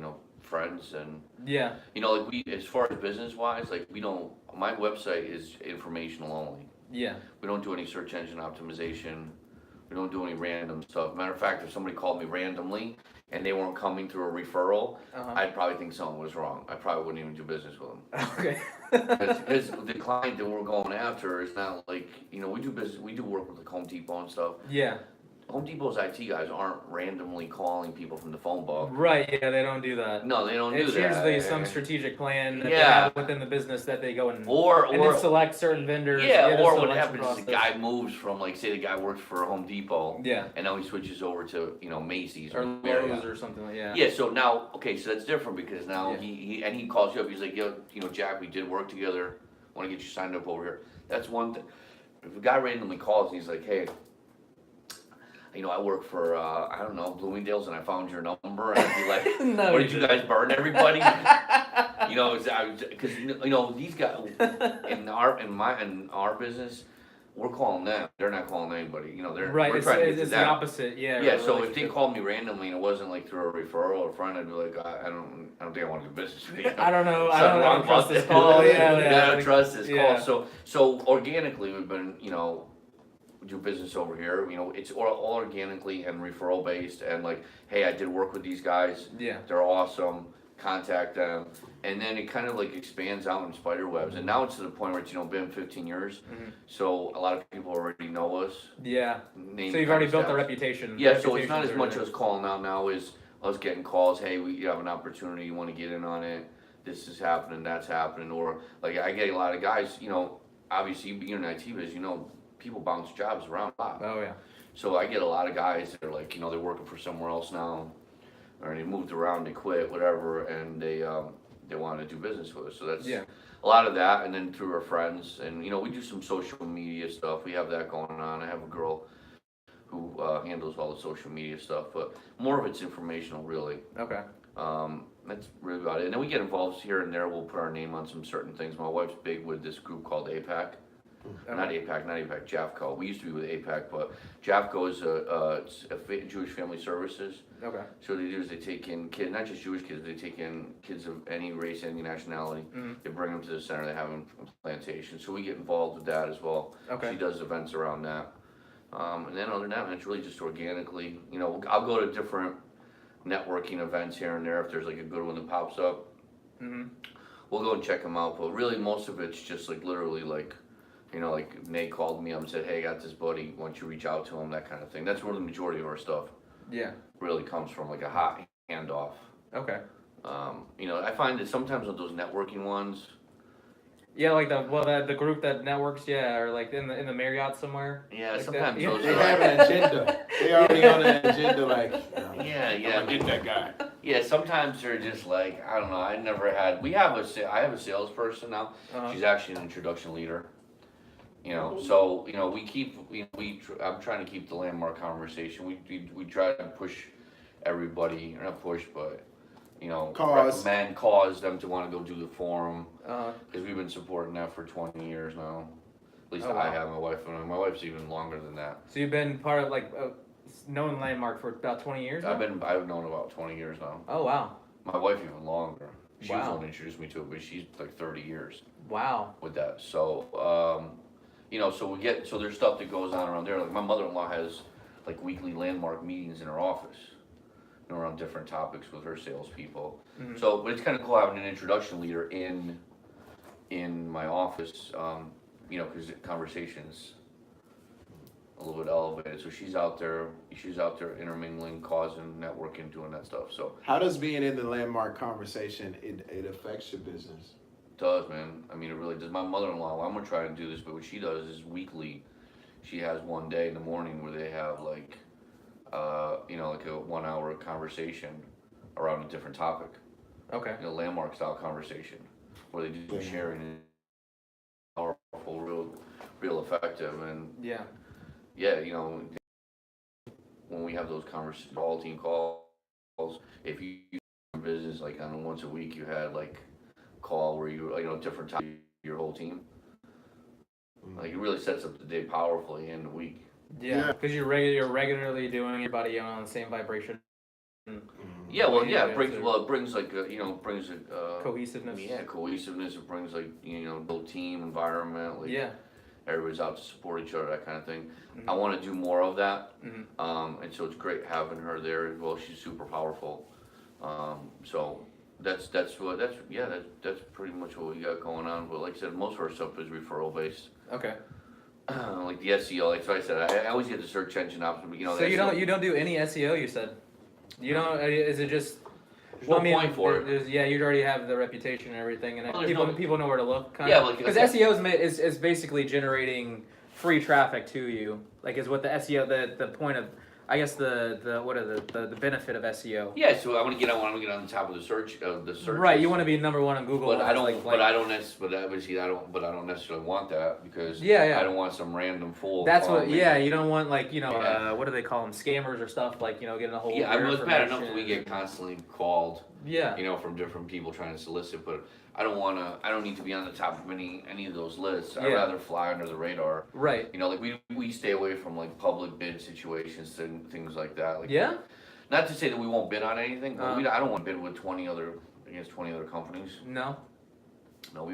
friends and, Yeah. like as far as business wise, like my website is informational only. Yeah. We don't do any search engine optimization. We don't do any random stuff. Matter of fact, if somebody called me randomly and they weren't coming through a referral, I'd probably think something was wrong. I probably wouldn't even do business with them. Okay. Because the client that we're going after is not like, we do business, we do work with like Home Depot and stuff. Yeah. Home Depot's IT guys aren't randomly calling people from the phone book. Right. Yeah. They don't do that. No, they don't It's do that. usually some strategic plan that they Yeah. have within the business that they go and Or then select certain vendors. yeah, the or what selection happens is the process. guy moves from, like, say the guy works for Home Depot, Yeah. and now he switches over to, Macy's Or Marriott. Lowe's or something like Yeah, so now, okay, so that's different because now Yeah. he calls you up, he's like, yo, Jack, we did work together, wanna get you signed up over here. That's one thing. If a guy randomly calls and he's like, hey, I work for, I don't know, Bloomingdale's, and I found your number, and I'd be like, No, what you did you guys burn everybody? Because, these guys, in our business, we're calling them, they're not calling anybody, Right. we're It's, trying to get to it's the them. opposite. Yeah. Yeah, so if they relationship. called me randomly and it wasn't like through a referral or friend, I'd be like, I don't think I want to do business with you. I don't know. I Something don't wrong trust about this that. call. Yeah. I don't like- trust this yeah. call. So organically, we've been, do business over here. It's all organically and referral based, and like, hey, I did work with these guys. Yeah. They're awesome. Contact them, and then it kind of like expands out in spider webs. And now it's to the point where it's been 15 years, so a lot of people already know us. Yeah. Name So you've already built the concepts. reputation. Yeah, so it's not as Reputation's much already as calling out now as us getting calls, hey, you have an opportunity, you wanna get in on it, this is happening, that's happening, or, like, I get a lot of guys, obviously, being in IT biz, people bounce jobs around a lot. there. Oh yeah. So I get a lot of guys that are like, they're working for somewhere else now, or they moved around, they quit, whatever, and they wanna do business with us, so that's Yeah. a lot of that, and then through our friends, and, we do some social media stuff, we have that going on, I have a girl who handles all the social media stuff, but more of it's informational, really. Okay. That's really about it. And then we get involved here and there. We'll put our name on some certain things. My wife's big with this group called APAC. Not APAC, JAFCO. We used to be with APAC, but JAFCO is Jewish Family Services. Okay. So what they do is they take in kids, not just Jewish kids, they take in kids of any race, any nationality. They bring them to the center. They have them plantation. So we get involved with that as well. Okay. She does events around that. And then other than that, it's really just organically. I'll go to different networking events here and there if there's like a good one that pops up. We'll go and check them out. But really, most of it's just like literally like, like Nate called me up and said, hey, I got this buddy. Why don't you reach out to him? That kind of thing. That's where the majority of our stuff Yeah. really comes from, like a hot handoff. Okay. I find that sometimes with those networking ones, Yeah, like the group that networks, yeah, or like in the Marriott somewhere. yeah, Like sometimes that, yeah. those They are have an agenda. They already on an agenda, like, yeah, I'm gonna get that guy. yeah. Sometimes they're just like, I don't know. I never had. I have a salesperson now. Uh-huh. She's actually an introduction leader. So I'm trying to keep the Landmark conversation. We try to push everybody, or not push, but recommend, cause them to want to go do the forum, because we've been supporting that for 20 years now. At least Oh, wow. I have. My wife and my wife's even longer than that. So you've been part of like known Landmark for about 20 years now? I've known about 20 years now. Oh wow. My wife even longer. She was the Wow. one who introduced me to it, but she's like 30 years Wow. with that. So, so there's stuff that goes on around there. Like my mother-in-law has like weekly landmark meetings in her office, around different topics with her salespeople. So, but it's kind of cool having an introduction leader in my office, because the conversation's a little bit elevated. So she's out there intermingling, causing, networking, doing that stuff. So How does being in the landmark conversation, it affects your business? it does, man. I mean, it really does. My mother-in-law, I'm gonna try to do this, but what she does is weekly. She has one day in the morning where they have like a 1 hour conversation around a different topic. Okay. Landmark style conversation where they do some sharing and powerful, real effective, and Yeah. when we have those all team calls, if you business like on once a week, you had like call where you different time your whole team. Like it really sets up the day powerfully in the week. Yeah, because you're regularly doing everybody on the same vibration. Yeah, well, yeah, it brings Cohesiveness. Yeah, cohesiveness. It brings build team environment. Like, Yeah. everybody's out to support each other, that kind of thing. Mhm. I want to do more of that, Mhm. and so it's great having her there as well. She's super powerful. So that's pretty much what we got going on. But like I said, most of our stuff is referral based. Okay. Like the SEO, like so I said, I always get the search engine option. So you don't do any SEO? You said. You don't? Is it just? There's no point for it. Yeah, you already have the reputation and everything, and Well, there's people know where to look. Yeah, like because SEO is basically generating free traffic to you. Like is what the SEO the point of. I guess the benefit of SEO. Yeah, so I want to get on the top of the search Right, you want to be number one on Google. But I don't necessarily want that because Yeah. I don't want some random fool. That's what. calling me. Yeah, you don't want what do they call them? Scammers or stuff like getting a hold. Yeah, of I your mean, it's bad enough that information. we get constantly called, Yeah. from different people trying to solicit, but I don't need to be on the top of any of those lists. I'd Yeah. rather fly under the radar. Right. Like we stay away from like public bid situations and things like that. Like, Yeah. not to say that we won't bid on anything, but Uh-huh. I don't want to bid with 20 other companies. No. No,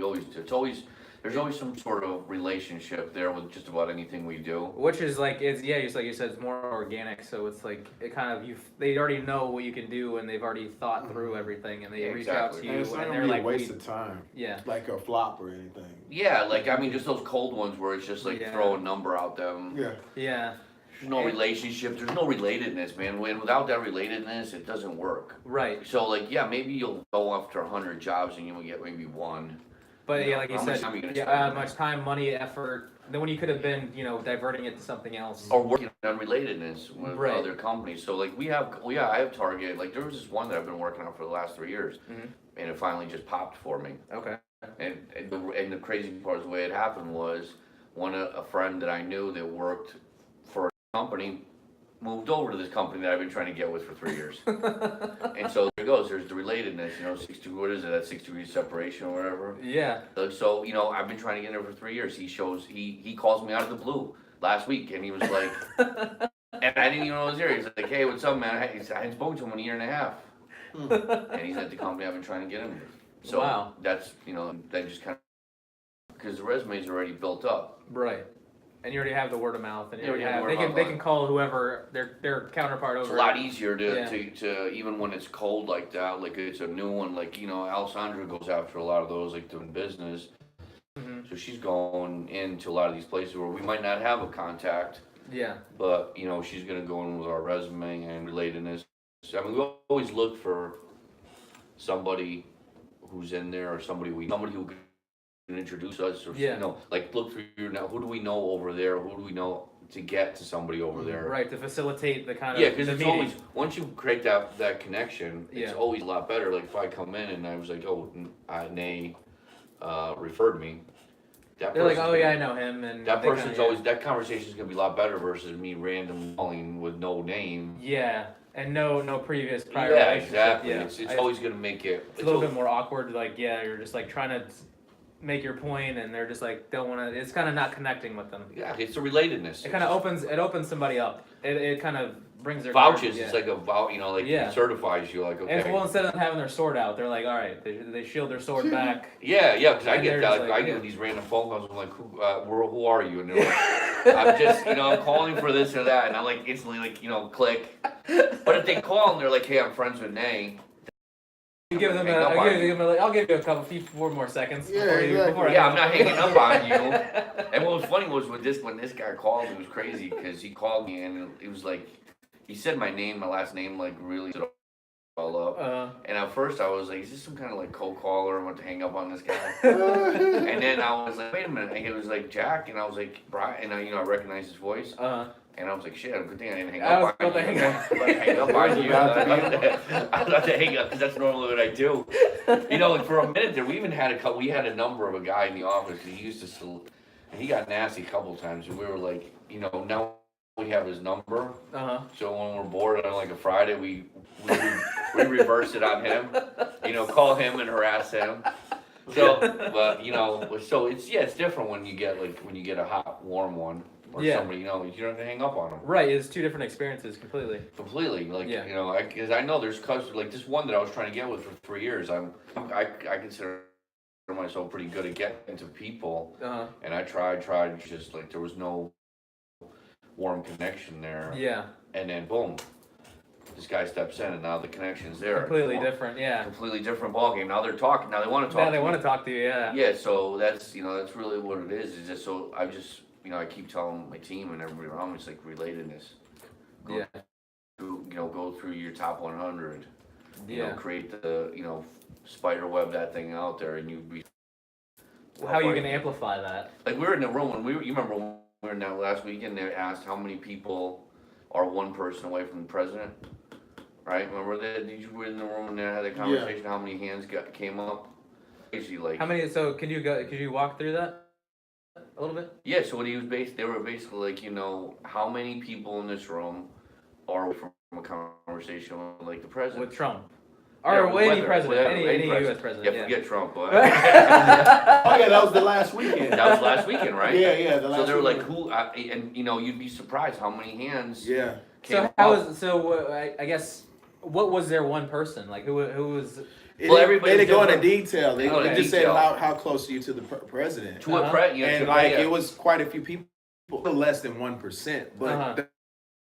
there's always some sort of relationship there with just about anything we do. Which is just like you said, it's more organic. So it's like it kind of they already know what you can do and they've already thought through everything and they Yeah, reach out to exactly. you And it's not and gonna they're be like, a waste of time, yeah, like a flop or anything. Yeah, like I mean, just those cold ones where it's just like Yeah. throw a number out them. Yeah. yeah, There's no relationship. There's no relatedness, man. Without that relatedness, it doesn't work. right. So like, yeah, maybe you'll go after 100 jobs and you will get maybe one. But yeah, like you How much said, time are you gonna yeah, spend? much time, money, effort. Then when you could have been, diverting it to something else. Or working on relatedness with Right. other companies. So like I have Target. Like there was this one that I've been working on for the last 3 years, Mhm. and it finally just popped for me. Okay. And the crazy part of the way it happened was a friend that I knew that worked for a company moved over to this company that I've been trying to get with for 3 years. And so there it goes. There's the relatedness. 6 degrees separation or whatever. Yeah. So I've been trying to get there for 3 years. He calls me out of the blue last week, and he was like, and I didn't even know he was there. He's like, "Hey, what's up, man? I hadn't spoken to him in a year and a half." And he's at the company I've been trying to get him. So Wow. that's that just kind of because the resume's already built up. Right. And you already have the word of mouth, and You already have the word of they mouth. can call whoever their counterpart over. It's a lot easier Yeah. to even when it's cold like that, like it's a new one, like Alessandra goes after a lot of those, like doing business. Mhm. So she's going into a lot of these places where we might not have a contact, Yeah. but she's gonna go in with our resume and relatedness. I mean, we always look for somebody who's in there or somebody who can introduce us or Yeah. like look for now. Who do we know over there? Who do we know to get to somebody over there? Right, to facilitate the kind of Yeah, because the it's meeting. always once you create that connection, it's Yeah. always a lot better. Like if I come in and I was like, Nay referred me. That They're like, person's oh yeah, I gonna- know him, and That they person's kinda, always that conversation's gonna be a lot better versus me random calling with no name. yeah, and no previous prior Yeah, relationship. exactly. Yeah, It's always gonna make it. it's a little bit more awkward. Like you're just like trying to make your point, and they're just like don't want to. It's kind of not connecting with them. Yeah, it's a relatedness. It kind of opens somebody up. It kind of brings their vouches. Yeah. It's like a Yeah. it certifies you. Like okay. And well, instead of having their sword out, they're like, all right, they shield their sword back. Yeah, because I And get they're that. just Like, like, I get yeah. these random phone calls. I'm like, who are you? And they're like, I'm just, I'm calling for this or that, and I'm like instantly like, click. But if they call and they're like, hey, I'm friends with Nay, You give them I'll give you four more seconds. Yeah, before you, exactly. before I yeah, hang I'm not up. hanging up on you. And what was funny was when this guy called, it was crazy because he called me and it was like, he said my last name, like really all up. And at first I was like, is this some kind of like cold caller? I want to hang up on this guy. And then I was like, wait a minute. And he was like, Jack. And I was like, Brian. And I recognized his voice. And I was like, shit, good thing I didn't hang up on you. I was about to hang up on you. I was about to hang up because that's normally what I do. And for a minute there, we had a number of a guy in the office because he used to still, and he got nasty a couple of times. And we were like, now we have his number. So when we're bored on like a Friday, we reverse it on him. Call him and harass him. So, but so it's different when you get a hot, warm one. Or somebody, you don't have to hang up on them. Right, it's two different experiences completely. Completely, because I know there's customers, like this one that I was trying to get with for 3 years. I consider myself pretty good at getting to people, and I tried, just like there was no warm connection there. Yeah. And then boom, this guy steps in, and now the connection's there. Completely different, yeah. Completely different ballgame. Now they're talking. Now they want to talk. Now they want to talk to you, yeah. Yeah, so that's that's really what it is. Is just so I just. I keep telling my team and everybody around me, it's like relatedness. Go through your top 100. Create the, spider web that thing out there, and you'd be. How are you gonna amplify that? Like we were in the room when you remember when we were in that last weekend. They asked how many people are one person away from the president, right? Remember that? Did you were in the room and they had that conversation? How many hands came up? Basically, like how many? So could you walk through that? A little bit? Yeah, so what he was they were basically like, how many people in this room are from a conversation with like the president? With Trump. Or any president, any US president. Yeah, forget Trump, but Oh yeah, that was the last weekend. that was last weekend, right? Yeah, the last So they were like, weekend. you'd be surprised how many hands Yeah. came I guess what was their one person? Like who was everybody They didn't go into different. detail. They Go into just said detail. how close are you to the president. To a And like it was quite a few people, less than 1%. But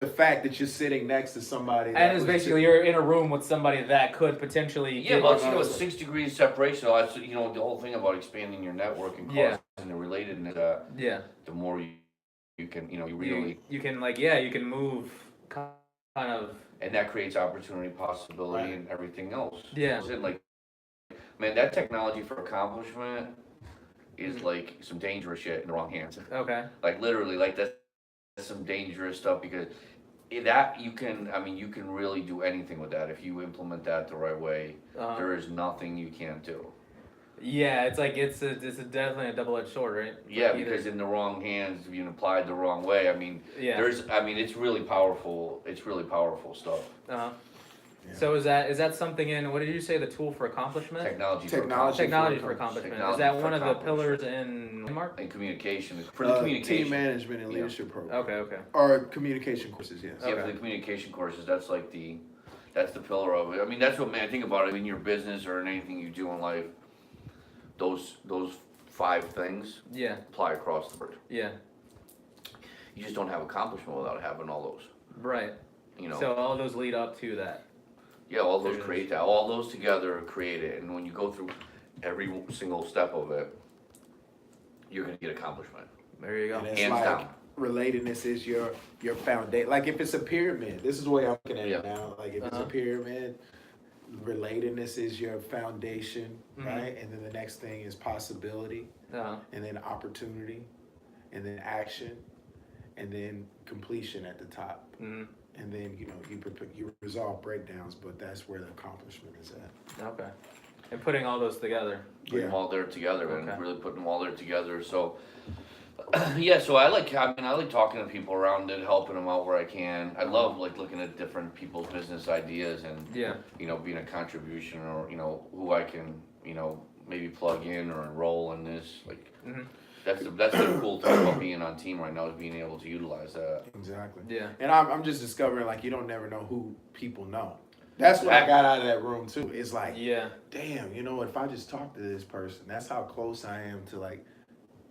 the fact that you're sitting next to somebody, and it's basically you're in a room with somebody that could potentially. Yeah, but it's 6 degrees separation. That's the whole thing about expanding your network and cost and the relatedness. The more you can, you really you can you can move kind of. And that creates opportunity, possibility, and everything else. Yeah. Like, man, that technology for accomplishment is like some dangerous shit in the wrong hands. Okay. Like literally, like that's some dangerous stuff because that you can really do anything with that if you implement that the right way. There is nothing you can't do. Yeah, it's like it's definitely a double-edged sword, right? Yeah, because in the wrong hands, if you applied the wrong way, it's really powerful. It's really powerful stuff. Yeah. So is that something in what did you say, the tool for accomplishment? Technology for accomplishment. Is that one of the pillars in Denmark? And communication for the communication. Team management and leadership program. Okay. Or communication courses, yes. Yeah, for the communication courses, that's like that's the pillar of it. I mean, that's what I think about it in your business or in anything you do in life. Those 5 things apply across the board. Yeah. You just don't have accomplishment without having all those. Right. So all those lead up to that. Yeah, all those create that. All those together create it. And when you go through every single step of it, you're gonna get accomplishment. There you go. And it's Hands like down. Relatedness is your foundation. Like if it's a pyramid, this is the way I'm looking at it Yeah. now. Like if it's a pyramid, relatedness is your foundation, right? And then the next thing is possibility, and then opportunity, and then action, and then completion at the top. And then you resolve breakdowns, but that's where the accomplishment is at. Okay. And putting all those together. Put them all there together, Okay. and really putting them all there together. So, so I like talking to people around it, helping them out where I can. I love like looking at different people's business ideas and being a contribution or who I can maybe plug in or enroll in this. Like that's the cool thing about being on team right now is being able to utilize that. Exactly. Yeah. And I'm just discovering like you don't never know who people know. That's what I got out of that room too. It's like, damn, if I just talk to this person, that's how close I am to like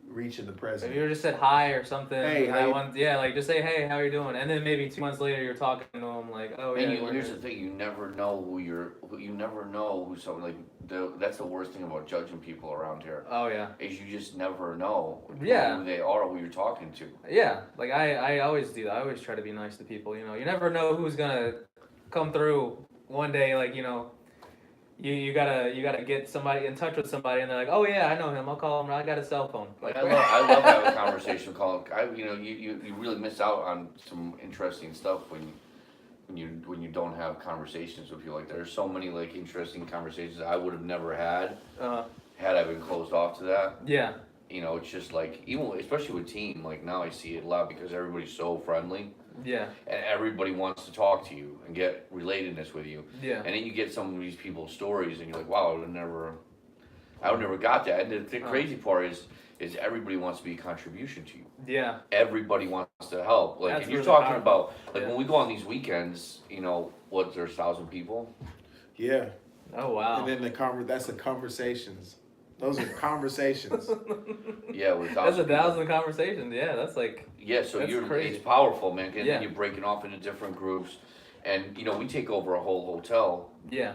reaching the If president. you just said hi or something, Hey, how you- like just say, hey, how you doing? And then maybe 2 months later, you're talking to them like, oh yeah. And we're here's good. the thing: you never know you never know who someone like. That's the worst thing about judging people around here. Oh yeah. Is you just never know Yeah. who they are, who you're talking to. Yeah, like I always do that. I always try to be nice to people. You know, you never know who's gonna come through one day. Like you gotta get somebody in touch with somebody, and they're like, oh yeah, I know him. I'll call him. I got a cell phone. Like I love having a conversation call. You really miss out on some interesting stuff when you don't have conversations with people like that. There's so many like interesting conversations I would have never had had I been closed off to that. Yeah. It's just like even especially with team, like now I see it a lot because everybody's so friendly. Yeah. And everybody wants to talk to you and get relatedness with you. Yeah. And then you get some of these people's stories and you're like, wow, I would have never got that. And the crazy part is everybody wants to be a contribution to you. Yeah. Everybody wants to help. Like That's if you're really talking powerful. about when we go on these weekends, there's 1,000 people. Yeah. Oh wow. And then that's the conversations. Those are conversations. Yeah, with That's 1,000 1,000 conversations. Yeah, that's like. Yeah, so That's crazy. it's powerful, man. And Yeah. you're breaking off into different groups. And we take over a whole hotel. Yeah.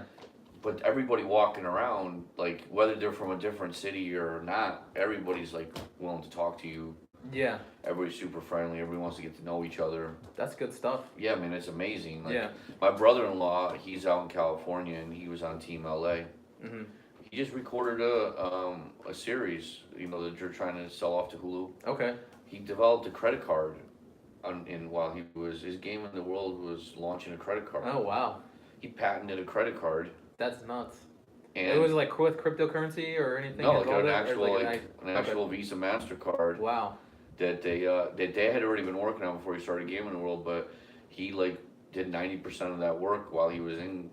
But everybody walking around, like whether they're from a different city or not, everybody's like willing to talk to you. Yeah. Everybody's super friendly. Everybody wants to get to know each other. That's good stuff. Yeah, man, it's amazing. Like, Yeah. my brother-in-law, he's out in California, and he was on Team LA. Mhm. He just recorded a series, that they're trying to sell off to Hulu. Okay. He developed a credit card, while his game in the world was launching a credit card. Oh wow. He patented a credit card. That's nuts. And It was like with cryptocurrency or anything. no, like involved an in it, or actual like an actual Visa Mastercard. Wow. That they had already been working on before he started gaming the world, but he did 90% of that work while he was in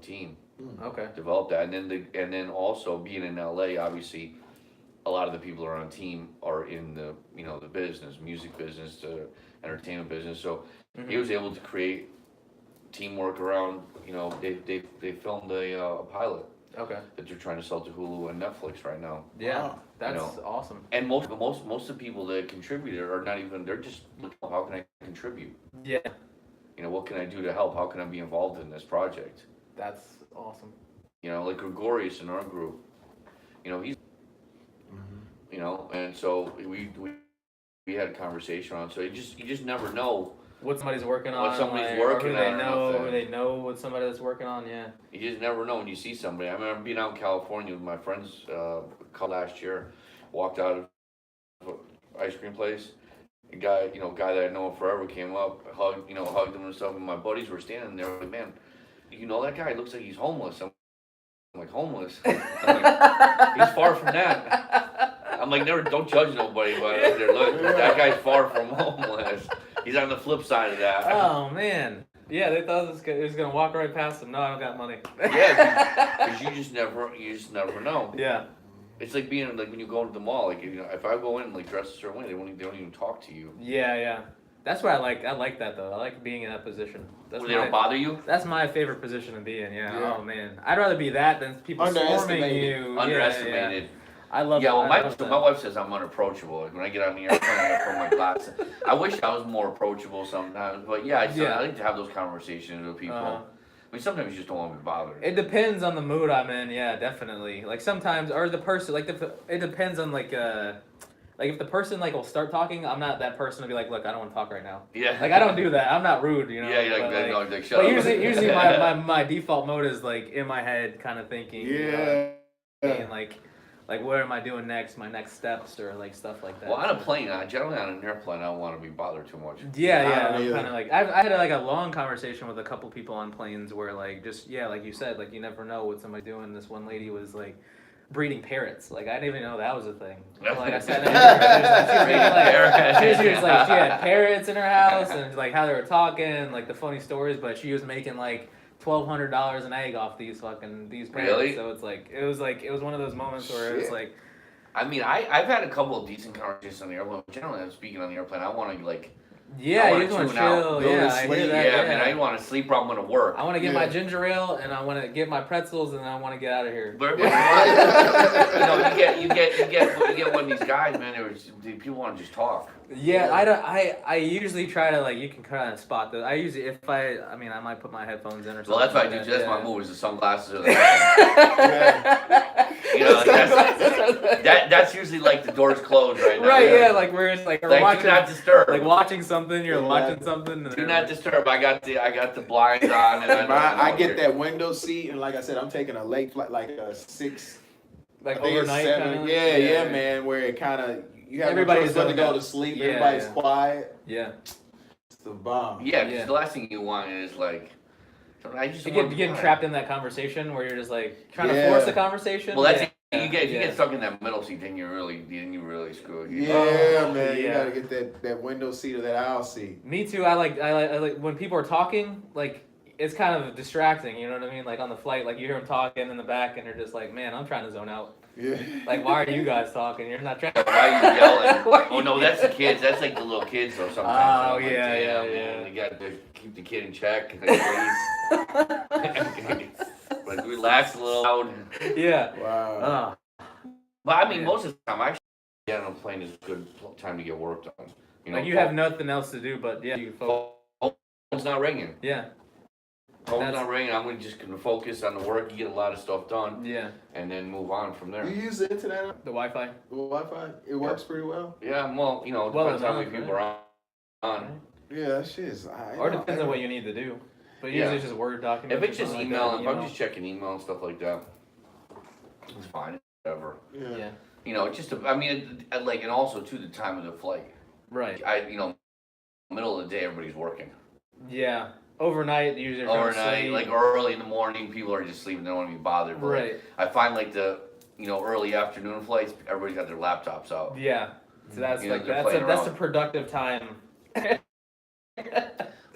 team. Okay. Developed that, and then also being in LA, obviously, a lot of the people who are on team are in the the business, music business, the entertainment business. So he was able to create teamwork around. They filmed a pilot Okay. that they're trying to sell to Hulu and Netflix right now. Yeah. Wow. That's awesome. And most of the people that contributed are not even. They're just looking, how can I contribute? Yeah. What can I do to help? How can I be involved in this project? That's awesome. Like Gregorius in our group. He's. And so we had a conversation on. So you just never know What somebody's working on. What somebody's like, working or who they on or know. nothing. Who they know with somebody that's working on. Yeah. You just never know when you see somebody. I remember being out in California with my friends last year. Walked out of an ice cream place. A guy that I know forever came up, hugged him and stuff. And my buddies were standing there like, man, that guy looks like he's homeless. I'm like, homeless? I'm like, he's far from that. I'm like, don't judge nobody, but look, that guy's far from homeless. He's on the flip side of that. Oh man. Yeah, they thought it was gonna walk right past them. No, I don't got money. Yeah, because you just never know. Yeah. It's like being like when you go into the mall. Like if I go in dressed a certain way, they don't even talk to you. Yeah, yeah. That's what I like. I like that though. I like being in that position. That's They don't bother you. That's my favorite position to be in. Yeah. Yeah. Oh man, I'd rather be that than people swarming Underestimated. you. Yeah, Underestimated. Yeah. I love. Yeah, well, I love that. my wife says I'm unapproachable. Like when I get on the airplane, I put my glasses. I wish I was more approachable sometimes, but yeah, I like to have those conversations with people. I mean, sometimes you just don't want to be bothered. It depends on the mood I'm in. Yeah, definitely. Like sometimes, or the person. It depends on like if the person will start talking, I'm not that person to be like, look, I don't want to talk right now. Yeah. Like I don't do that. I'm not rude, you know. Yeah, you're but, like, shut but up. usually my default mode is like in my head, kind of thinking. Yeah. And like what am I doing next? My next steps or like stuff like that. Well, on a plane, generally on an airplane, I don't want to be bothered too much. Yeah, I yeah. don't I'm either. kind of like I had a long conversation with a couple people on planes where like you said, like you never know what somebody's doing. This one lady was like breeding parrots. Like I didn't even know that was a thing. Like I sat there, she was like she had parrots in her house and like how they were talking, like the funny stories, but she was making like $1,200 an egg off these parrots. Really? So it was one of those moments where it was Shit. like. I mean, I've had a couple of decent conversations on the airplane. Generally, I'm speaking on the airplane. I want to Yeah, I you wanna just want to tune out. chill. Go to Yeah, I hear sleep. that. Yeah, man, I want to sleep or I'm gonna work. I want to get Yeah. my ginger ale and I want to get my pretzels and I want to get out of here. But you know, you get one of these guys, man. People want to just talk. Yeah, I usually try to like you can kind of spot those. I usually I mean I might put my headphones in or something. Well, that's what I like do. that, That's my yeah. move. Is the sunglasses or the headphones. You know, that's usually like the door's closed right now. Right, yeah, like we're just like, Like watching, do not disturb. like watching something. You're watching something. And Do not disturb. I got the blinds on, and I get that window seat, and like I said, I'm taking a late flight, like a 6, like I think it's overnight. 7. Kinda, Yeah, man. Where it kind of you have Everybody's everybody's to zoned go out. to sleep. Yeah, Everybody's yeah. quiet. Yeah, It's the bomb. Yeah, because Yeah. the last thing you want is like, I just you want get getting to- trapped in that conversation where you're just like trying to Yeah. force the conversation. Well, that's yeah. you get if you yeah. get stuck in that middle seat, then you really screw it. Yeah, Oh, man. You yeah. gotta get that window seat or that aisle seat. Me too. I like when people are talking. Like it's kind of distracting. You know what I mean? Like on the flight, like you hear them talking in the back, and you're just like, man, I'm trying to zone out. Yeah. Like, why are you guys talking? You're not trying. Why are you yelling? Why are Oh you no, that's the kids. That's like the little kids though. Sometimes. Oh, I'm like, yeah, damn, yeah, man, yeah. You got to keep the kid in check. Like relax a little. Loud. Yeah. Wow. But I mean, Yeah. most of the time, actually, getting on a plane is a good time to get work done. You know, Like you have nothing else to do, but yeah, you can focus. phone's not ringing. Yeah. Phone's That's- not ringing. I'm just gonna focus on the work. You get a lot of stuff done, Yeah. and then move on from there. You use the internet, The Wi-Fi. the Wi-Fi. It works pretty well. Yeah, well, you know, it Well depends how enough, many people are on. Yeah, that shit is. Or it depends on what you need to do. But usually Yeah. it's just Word documents. If it's or just something email, like if that, I'm just checking email and stuff like that, it's fine. Whatever. Yeah. Yeah. You know, it's just. I mean, like, and also too, the time of the flight. Right. You know, middle of the day, everybody's working. Yeah. Overnight, usually. they're trying to Overnight, sleep. like early in the morning, people are just sleeping. They don't want to be bothered. But like, Right. I find like the, you know, early afternoon flights, everybody's got their laptops out. Yeah. So that's You know, like they're that's a playing that's a around. productive time.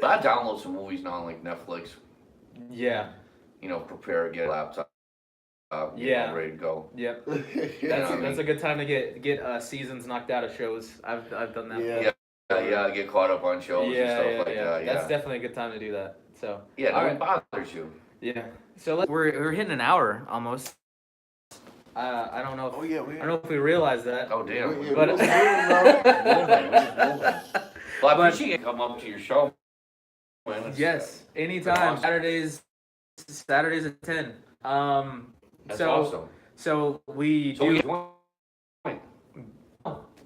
But I download some movies now on like Netflix. Yeah. You know, prepare, get a laptop, get Yeah. all ready to go. Yep. Yeah, That's I mean- that's a good time to get seasons knocked out of shows. I've done that. Yeah. Yeah, get caught up on shows and stuff like that. That's Yeah, definitely a good time to do that. So yeah, no all one right. bothers you. Yeah. So we're hitting an hour almost. I don't know. If, Oh yeah, I don't know if we realize that. Oh damn. Yeah, But we're moving, bro. Well, I But- appreciate you come up to your show. Man, it's- Yes, anytime. awesome. Saturdays at 10. That's so awesome. so we So do. we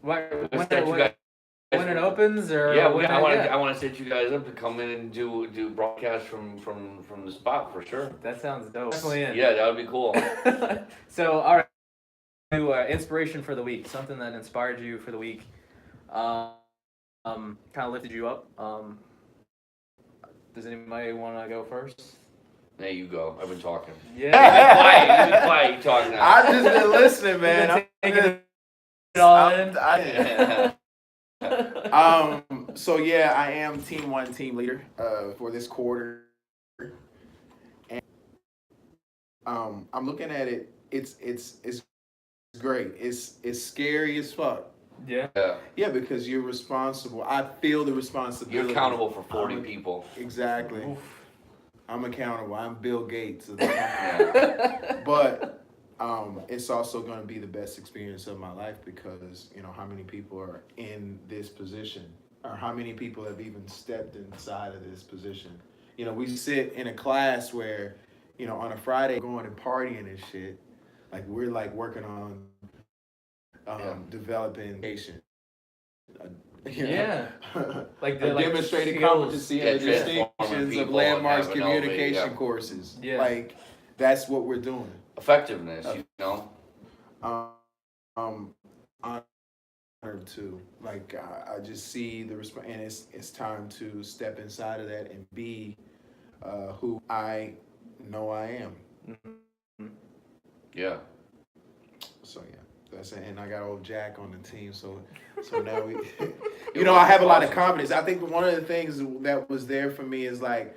When set you guys. it opens or Yeah, when I it- want to set you guys up to come in and do broadcast from the spot for sure. That sounds dope. Definitely in. Yeah, that would be cool. So all right, do inspiration for the week. Something that inspired you for the week. Kind of lifted you up. Does anybody want to go first? There you go. I've been talking. Yeah. Be quiet. You talk now. I've just been listening, man. Been I'm taking just- it all in. So yeah, I am Team One team leader for this quarter, and I'm looking at it. It's great. It's scary as fuck. Yeah. Yeah, because you're responsible. I feel the responsibility. You're accountable for 40 I'm- people. Exactly. Oof. I'm accountable. I'm Bill Gates of the company. But it's also going to be the best experience of my life because you know how many people are in this position, or how many people have even stepped inside of this position. You know, we sit in a class where, you know, on a Friday going and partying and shit, like we're like working on developing education. Yeah. Like a the demonstrated skills. competency and Yeah, distinctions transforming of people landmarks and having communication elevate, yeah. courses. Yeah. Like that's what we're doing. Effectiveness, you know. Honored to like I just see the response, and it's time to step inside of that and be who I know I am. Yeah. So yeah, that's it. And I got old Jack on the team, so now we, you know, I have a lot of confidence. I think one of the things that was there for me is like,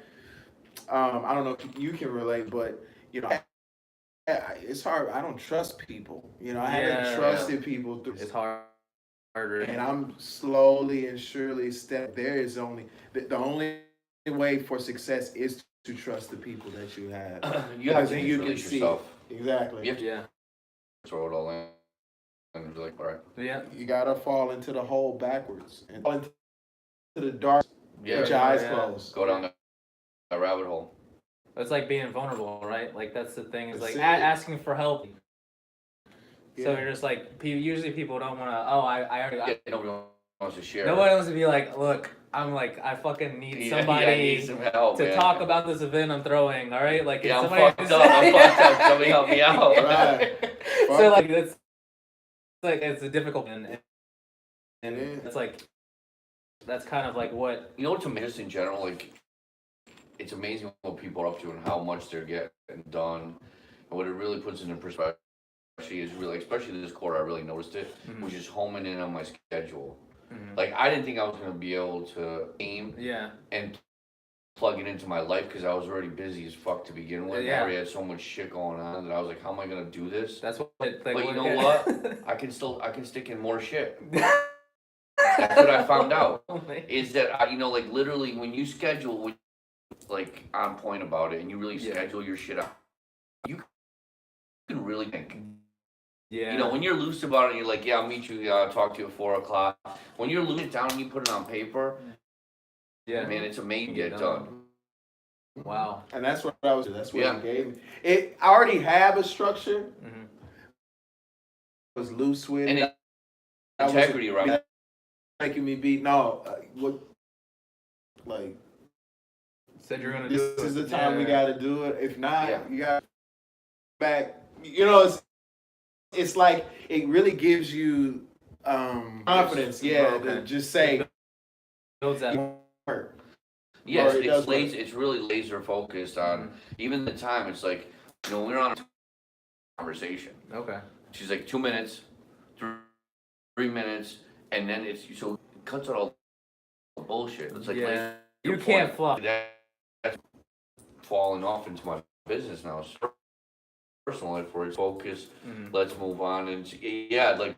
I don't know if you can relate, but you know, it's hard. I don't trust people. You know, I haven't Yeah. trusted people through. It's hard. And I'm slowly and surely there is only the only way for success is to trust the people that you have. You have Because to then you can release see yourself. exactly. You have to Yeah. throw it all in and be like, all right. Yeah. You gotta fall into the hole backwards and fall into the dark Yeah. with your eyes Yeah. closed. Go down that rabbit hole. It's like being vulnerable, right? Like that's the thing. Is like That's it. asking for help. So Yeah. you're just like usually people don't want to. Oh, I already. Yeah, nobody wants to share. Nobody wants to be like, look, I'm like, I fucking need Yeah, somebody I need some help, to man. talk about this event I'm throwing. All right, like Yeah, I'm somebody fucked up. I'm fucked up. Somebody help me out. Right. So like that's like it's a difficult and Yeah. it's like that's kind of like what You know what's amazing in general? Like, it's amazing what people are up to and how much they're getting done. And what it really puts into perspective is really, especially this quarter, I really noticed it, was just homing in on my schedule. Like, I didn't think I was going to be able to aim and plug it into my life because I was already busy as fuck to begin with. Yeah. I already had so much shit going on that I was like, how am I going to do this? that's what. Like, But you know what? I can stick in more shit. That's what I found out. Is that like literally when you schedule, like on point about it, and you really schedule your shit out, you can really think. Yeah. You know, when you're loose about it, and you're like, yeah, I'll meet you, I'll talk to you at 4:00. When you're loose it down and you put it on paper, man, it's amazing to get done. Wow. And that's what I was. That's what he gave me. I already have a structure. I was loose with and it. Integrity, right? Making me be what? Like said you're gonna this do it. This is the time we got to do it. If not, you got back. You know, it's like it really gives you confidence. Yeah, to just say. Builds that. Yes, it's really laser focused on even the time. It's like, we're on a conversation. Okay. She's like 2 minutes, 3 minutes, and then it cuts out all the bullshit. It's like you can't fluff. That's falling off into my business now. Personal life where it's focused. Let's move on and like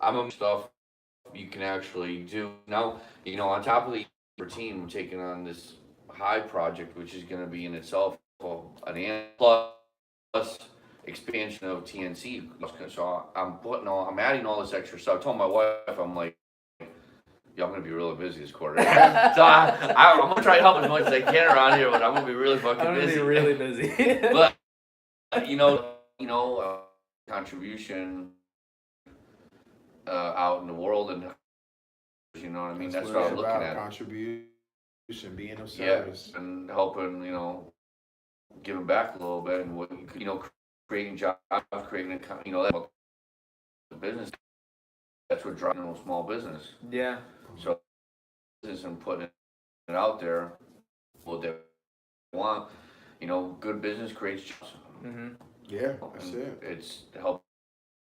I'm a stuff you can actually do now. On top of the routine, I'm taking on this high project, which is going to be in itself an plus expansion of TNC. So I'm adding all this extra stuff. I told my wife, I'm like, I'm gonna be really busy this quarter. So I'm gonna try to help as much as I can around here, but I'm gonna be really fucking busy. I'm gonna be really busy. But contribution out in the world, and you know what I mean. That's what I'm looking at. Contribution, being of service, and helping, giving back a little bit, and creating jobs, creating that the business. That's what drives small business. Yeah. So, business and putting it out there, what they want, good business creates jobs. Yeah, that's it. It's help.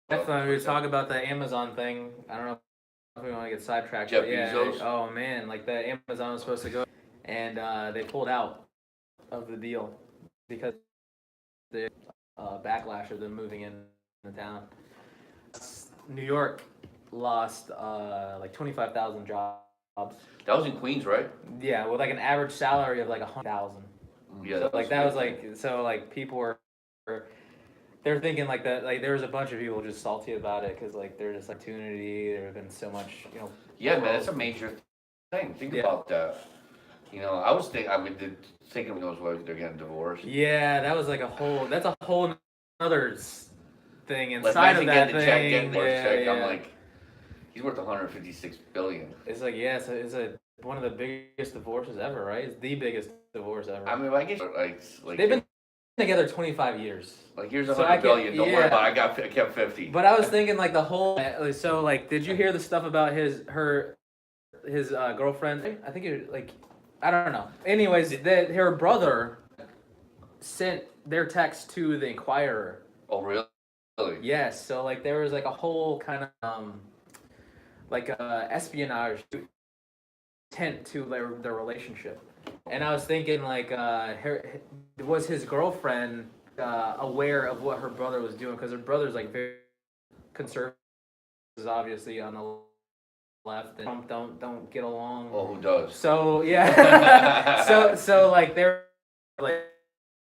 Definitely, we were talking about the Amazon thing. I don't know if we want to get sidetracked. Jeff but Bezos? Oh man, like the Amazon was supposed to go, and they pulled out of the deal because the backlash of them moving in the town. New York lost like 25,000 jobs. That was in Queens, right? Yeah, with like an average salary of like 100,000. Yeah, So like that was like people were. They're thinking like that. Like there was a bunch of people just salty about it because like there's just opportunity. There have been so much, Yeah, man, that's a major thing. Think about that. I was thinking those ways they're getting divorced. Yeah, that was like that's a whole other thing Like, inside of that the thing. check, getting the check. Yeah. I'm like, he's worth 156 billion. It's like it's one of the biggest divorces ever, right? It's the biggest divorce ever. I mean, I guess like they've been together 25 years. Like here's 100 billion. Don't worry about it. I kept 50. But I was thinking like the whole. So like, did you hear the stuff about his girlfriend? I think it like, I don't know. Anyways, that her brother sent their text to the Inquirer. Oh really? Yes. So like there was like a whole kind of like espionage intent to their relationship. And I was thinking, like, was his girlfriend aware of what her brother was doing? Because her brother's like very conservative obviously on the left, and Trump don't get along. Well, who does? So yeah, so like they're like,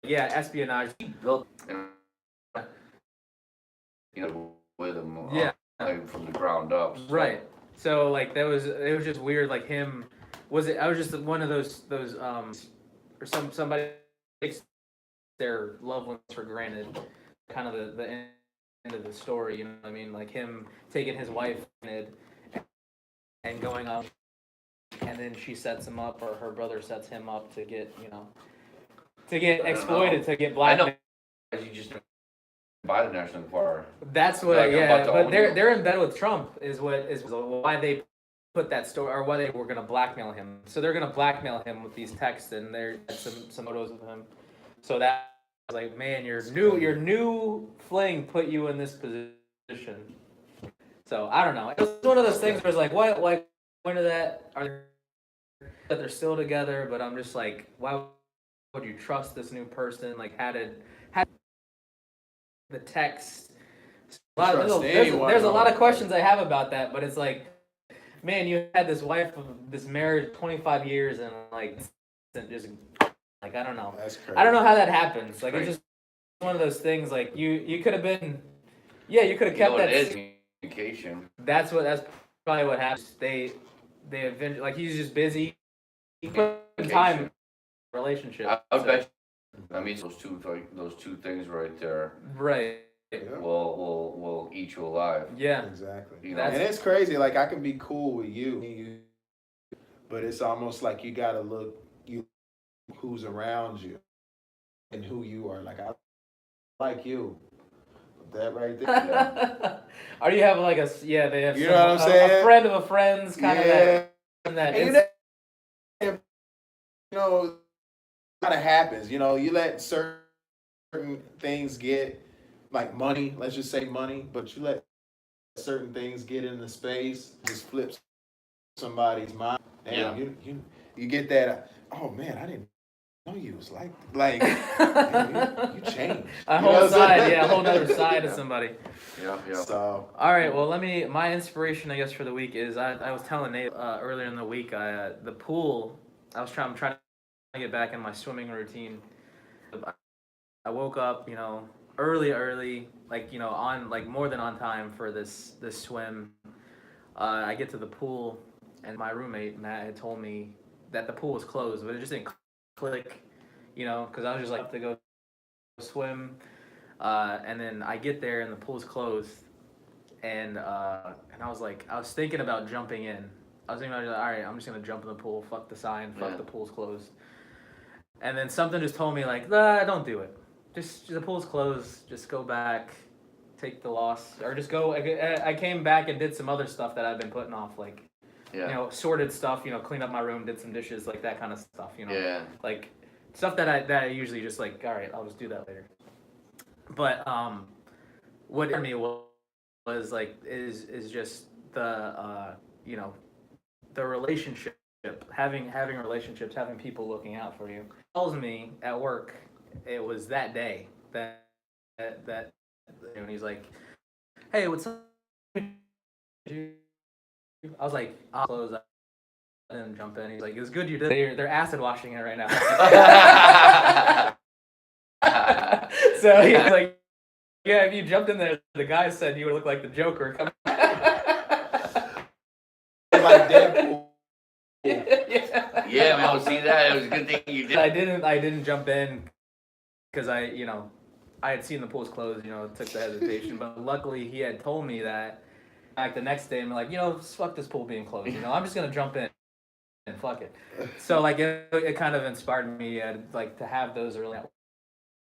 yeah, espionage. He built, with him, Yeah. like from the ground up. So. Right. So like it was just weird. Like him, I was just one of those or somebody takes their loved ones for granted. Kind of the end of the story, you know what I mean? Like him taking his wife and going up, and then she sets him up, or her brother sets him up to get exploited, to get blackmailed. I know. You just buy the National Enquirer. That's what, like, yeah. But they're in bed with Trump is why they put that story, or why they were gonna blackmail him. So they're gonna blackmail him with these texts, and there's some photos of him. So that was like, man, your new fling put you in this position. So I don't know. It was one of those things where it's like, what, like, when did that they're still together? But I'm just like, why would you trust this new person? Like, how did the text? There's a lot of questions I have about that, but it's like, man, you had this wife of this marriage 25 years, and like, just like, I don't know. That's crazy. I don't know how that happens. Like, it's just one of those things. Like, you could have been, you could have kept that. It is communication. That's probably what happens. They eventually, like, he's just busy. He put time in a relationship. I bet. I mean, those two things right there. Right. Will eat you alive. Yeah. Exactly. You know? And it's crazy. Like, I can be cool with you, but it's almost like you gotta look who's around you and who you are. Like, I like you. That right there. Yeah. Or you have like they have, you know what I'm saying? A friend of a friend's kind of that. And you know, kind of happens. You know, you let certain things get, like money. Let's just say money, but you let certain things get in the space, just flips somebody's mind. Damn, you get that. Oh man, I didn't know you was like man, you changed. A whole side, a whole other side of somebody. Yeah. So, all right, well, my inspiration, I guess, for the week is I was telling Nate earlier in the week, the pool. I'm trying to get back in my swimming routine. I woke up, early, like, on, like, more than on time for this swim. I get to the pool, and my roommate Matt had told me that the pool was closed, but it just didn't click, because I was just like to go swim, and then I get there and the pool's closed, and I was thinking about jumping in. I was thinking about, all right, I'm just gonna jump in the pool. Fuck the sign. Fuck the pool's closed. And then something just told me like, nah, don't do it. Just the pool's closed. Just go back, take the loss, or just go. I came back and did some other stuff that I've been putting off, like. Sorted stuff, cleaned up my room, did some dishes, like that kind of stuff, like stuff that I usually just like, all right, I'll just do that later. But what hurt me was like is just the the relationship, having relationships, having people looking out for you. Tells me at work, it was that day that and he's like, hey, what's up? I was like, I'll close up. I didn't jump in. He's like, it was good you did. They're acid washing it right now. So he's like, yeah, if you jumped in there, the guy said you would look like the Joker. Like Deadpool. Yeah, man, see that? It was a good thing you did. I didn't jump in because I had seen the pool's closed. It took the hesitation, but luckily he had told me that. Like the next day, I'm like, fuck this pool being closed. I'm just gonna jump in and fuck it. So like it kind of inspired me, like to have those early at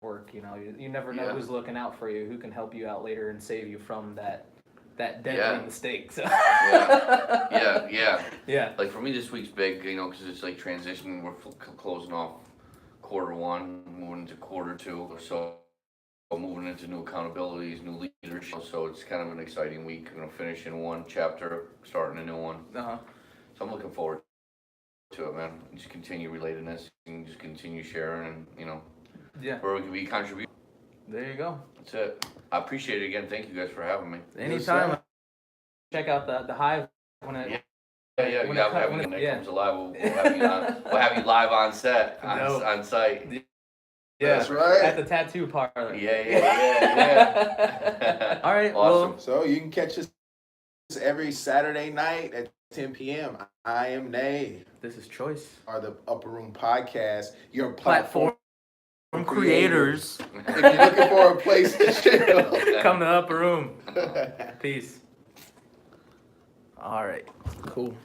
work. You never know who's looking out for you, who can help you out later and save you from that deadly mistake. So. Yeah. Like for me, this week's big, because it's like transitioning. We're closing off quarter one, moving into quarter two, so. Moving into new accountabilities, new leadership, so it's kind of an exciting week. We're gonna finish in one chapter, starting a new one. So I'm looking forward to it, man. Just continue relatedness and just continue sharing, and where we can be contributing. There you go. That's it. I appreciate it again. Thank you guys for having me. Anytime. check out the Hive when it. Yeah, When you it cut- when when it- it yeah. comes alive, we'll have you on. We'll have you live on set, No. on site. Yeah, That's right. At the tattoo parlor. Yeah. All right. Awesome. Well, So you can catch us every Saturday night at 10 p.m. I am Nay, this is Choice. or the Upper Room Podcast, your Platform platform creators. If you're looking for a place to chill. Come to the upper room. Peace. All right. Cool.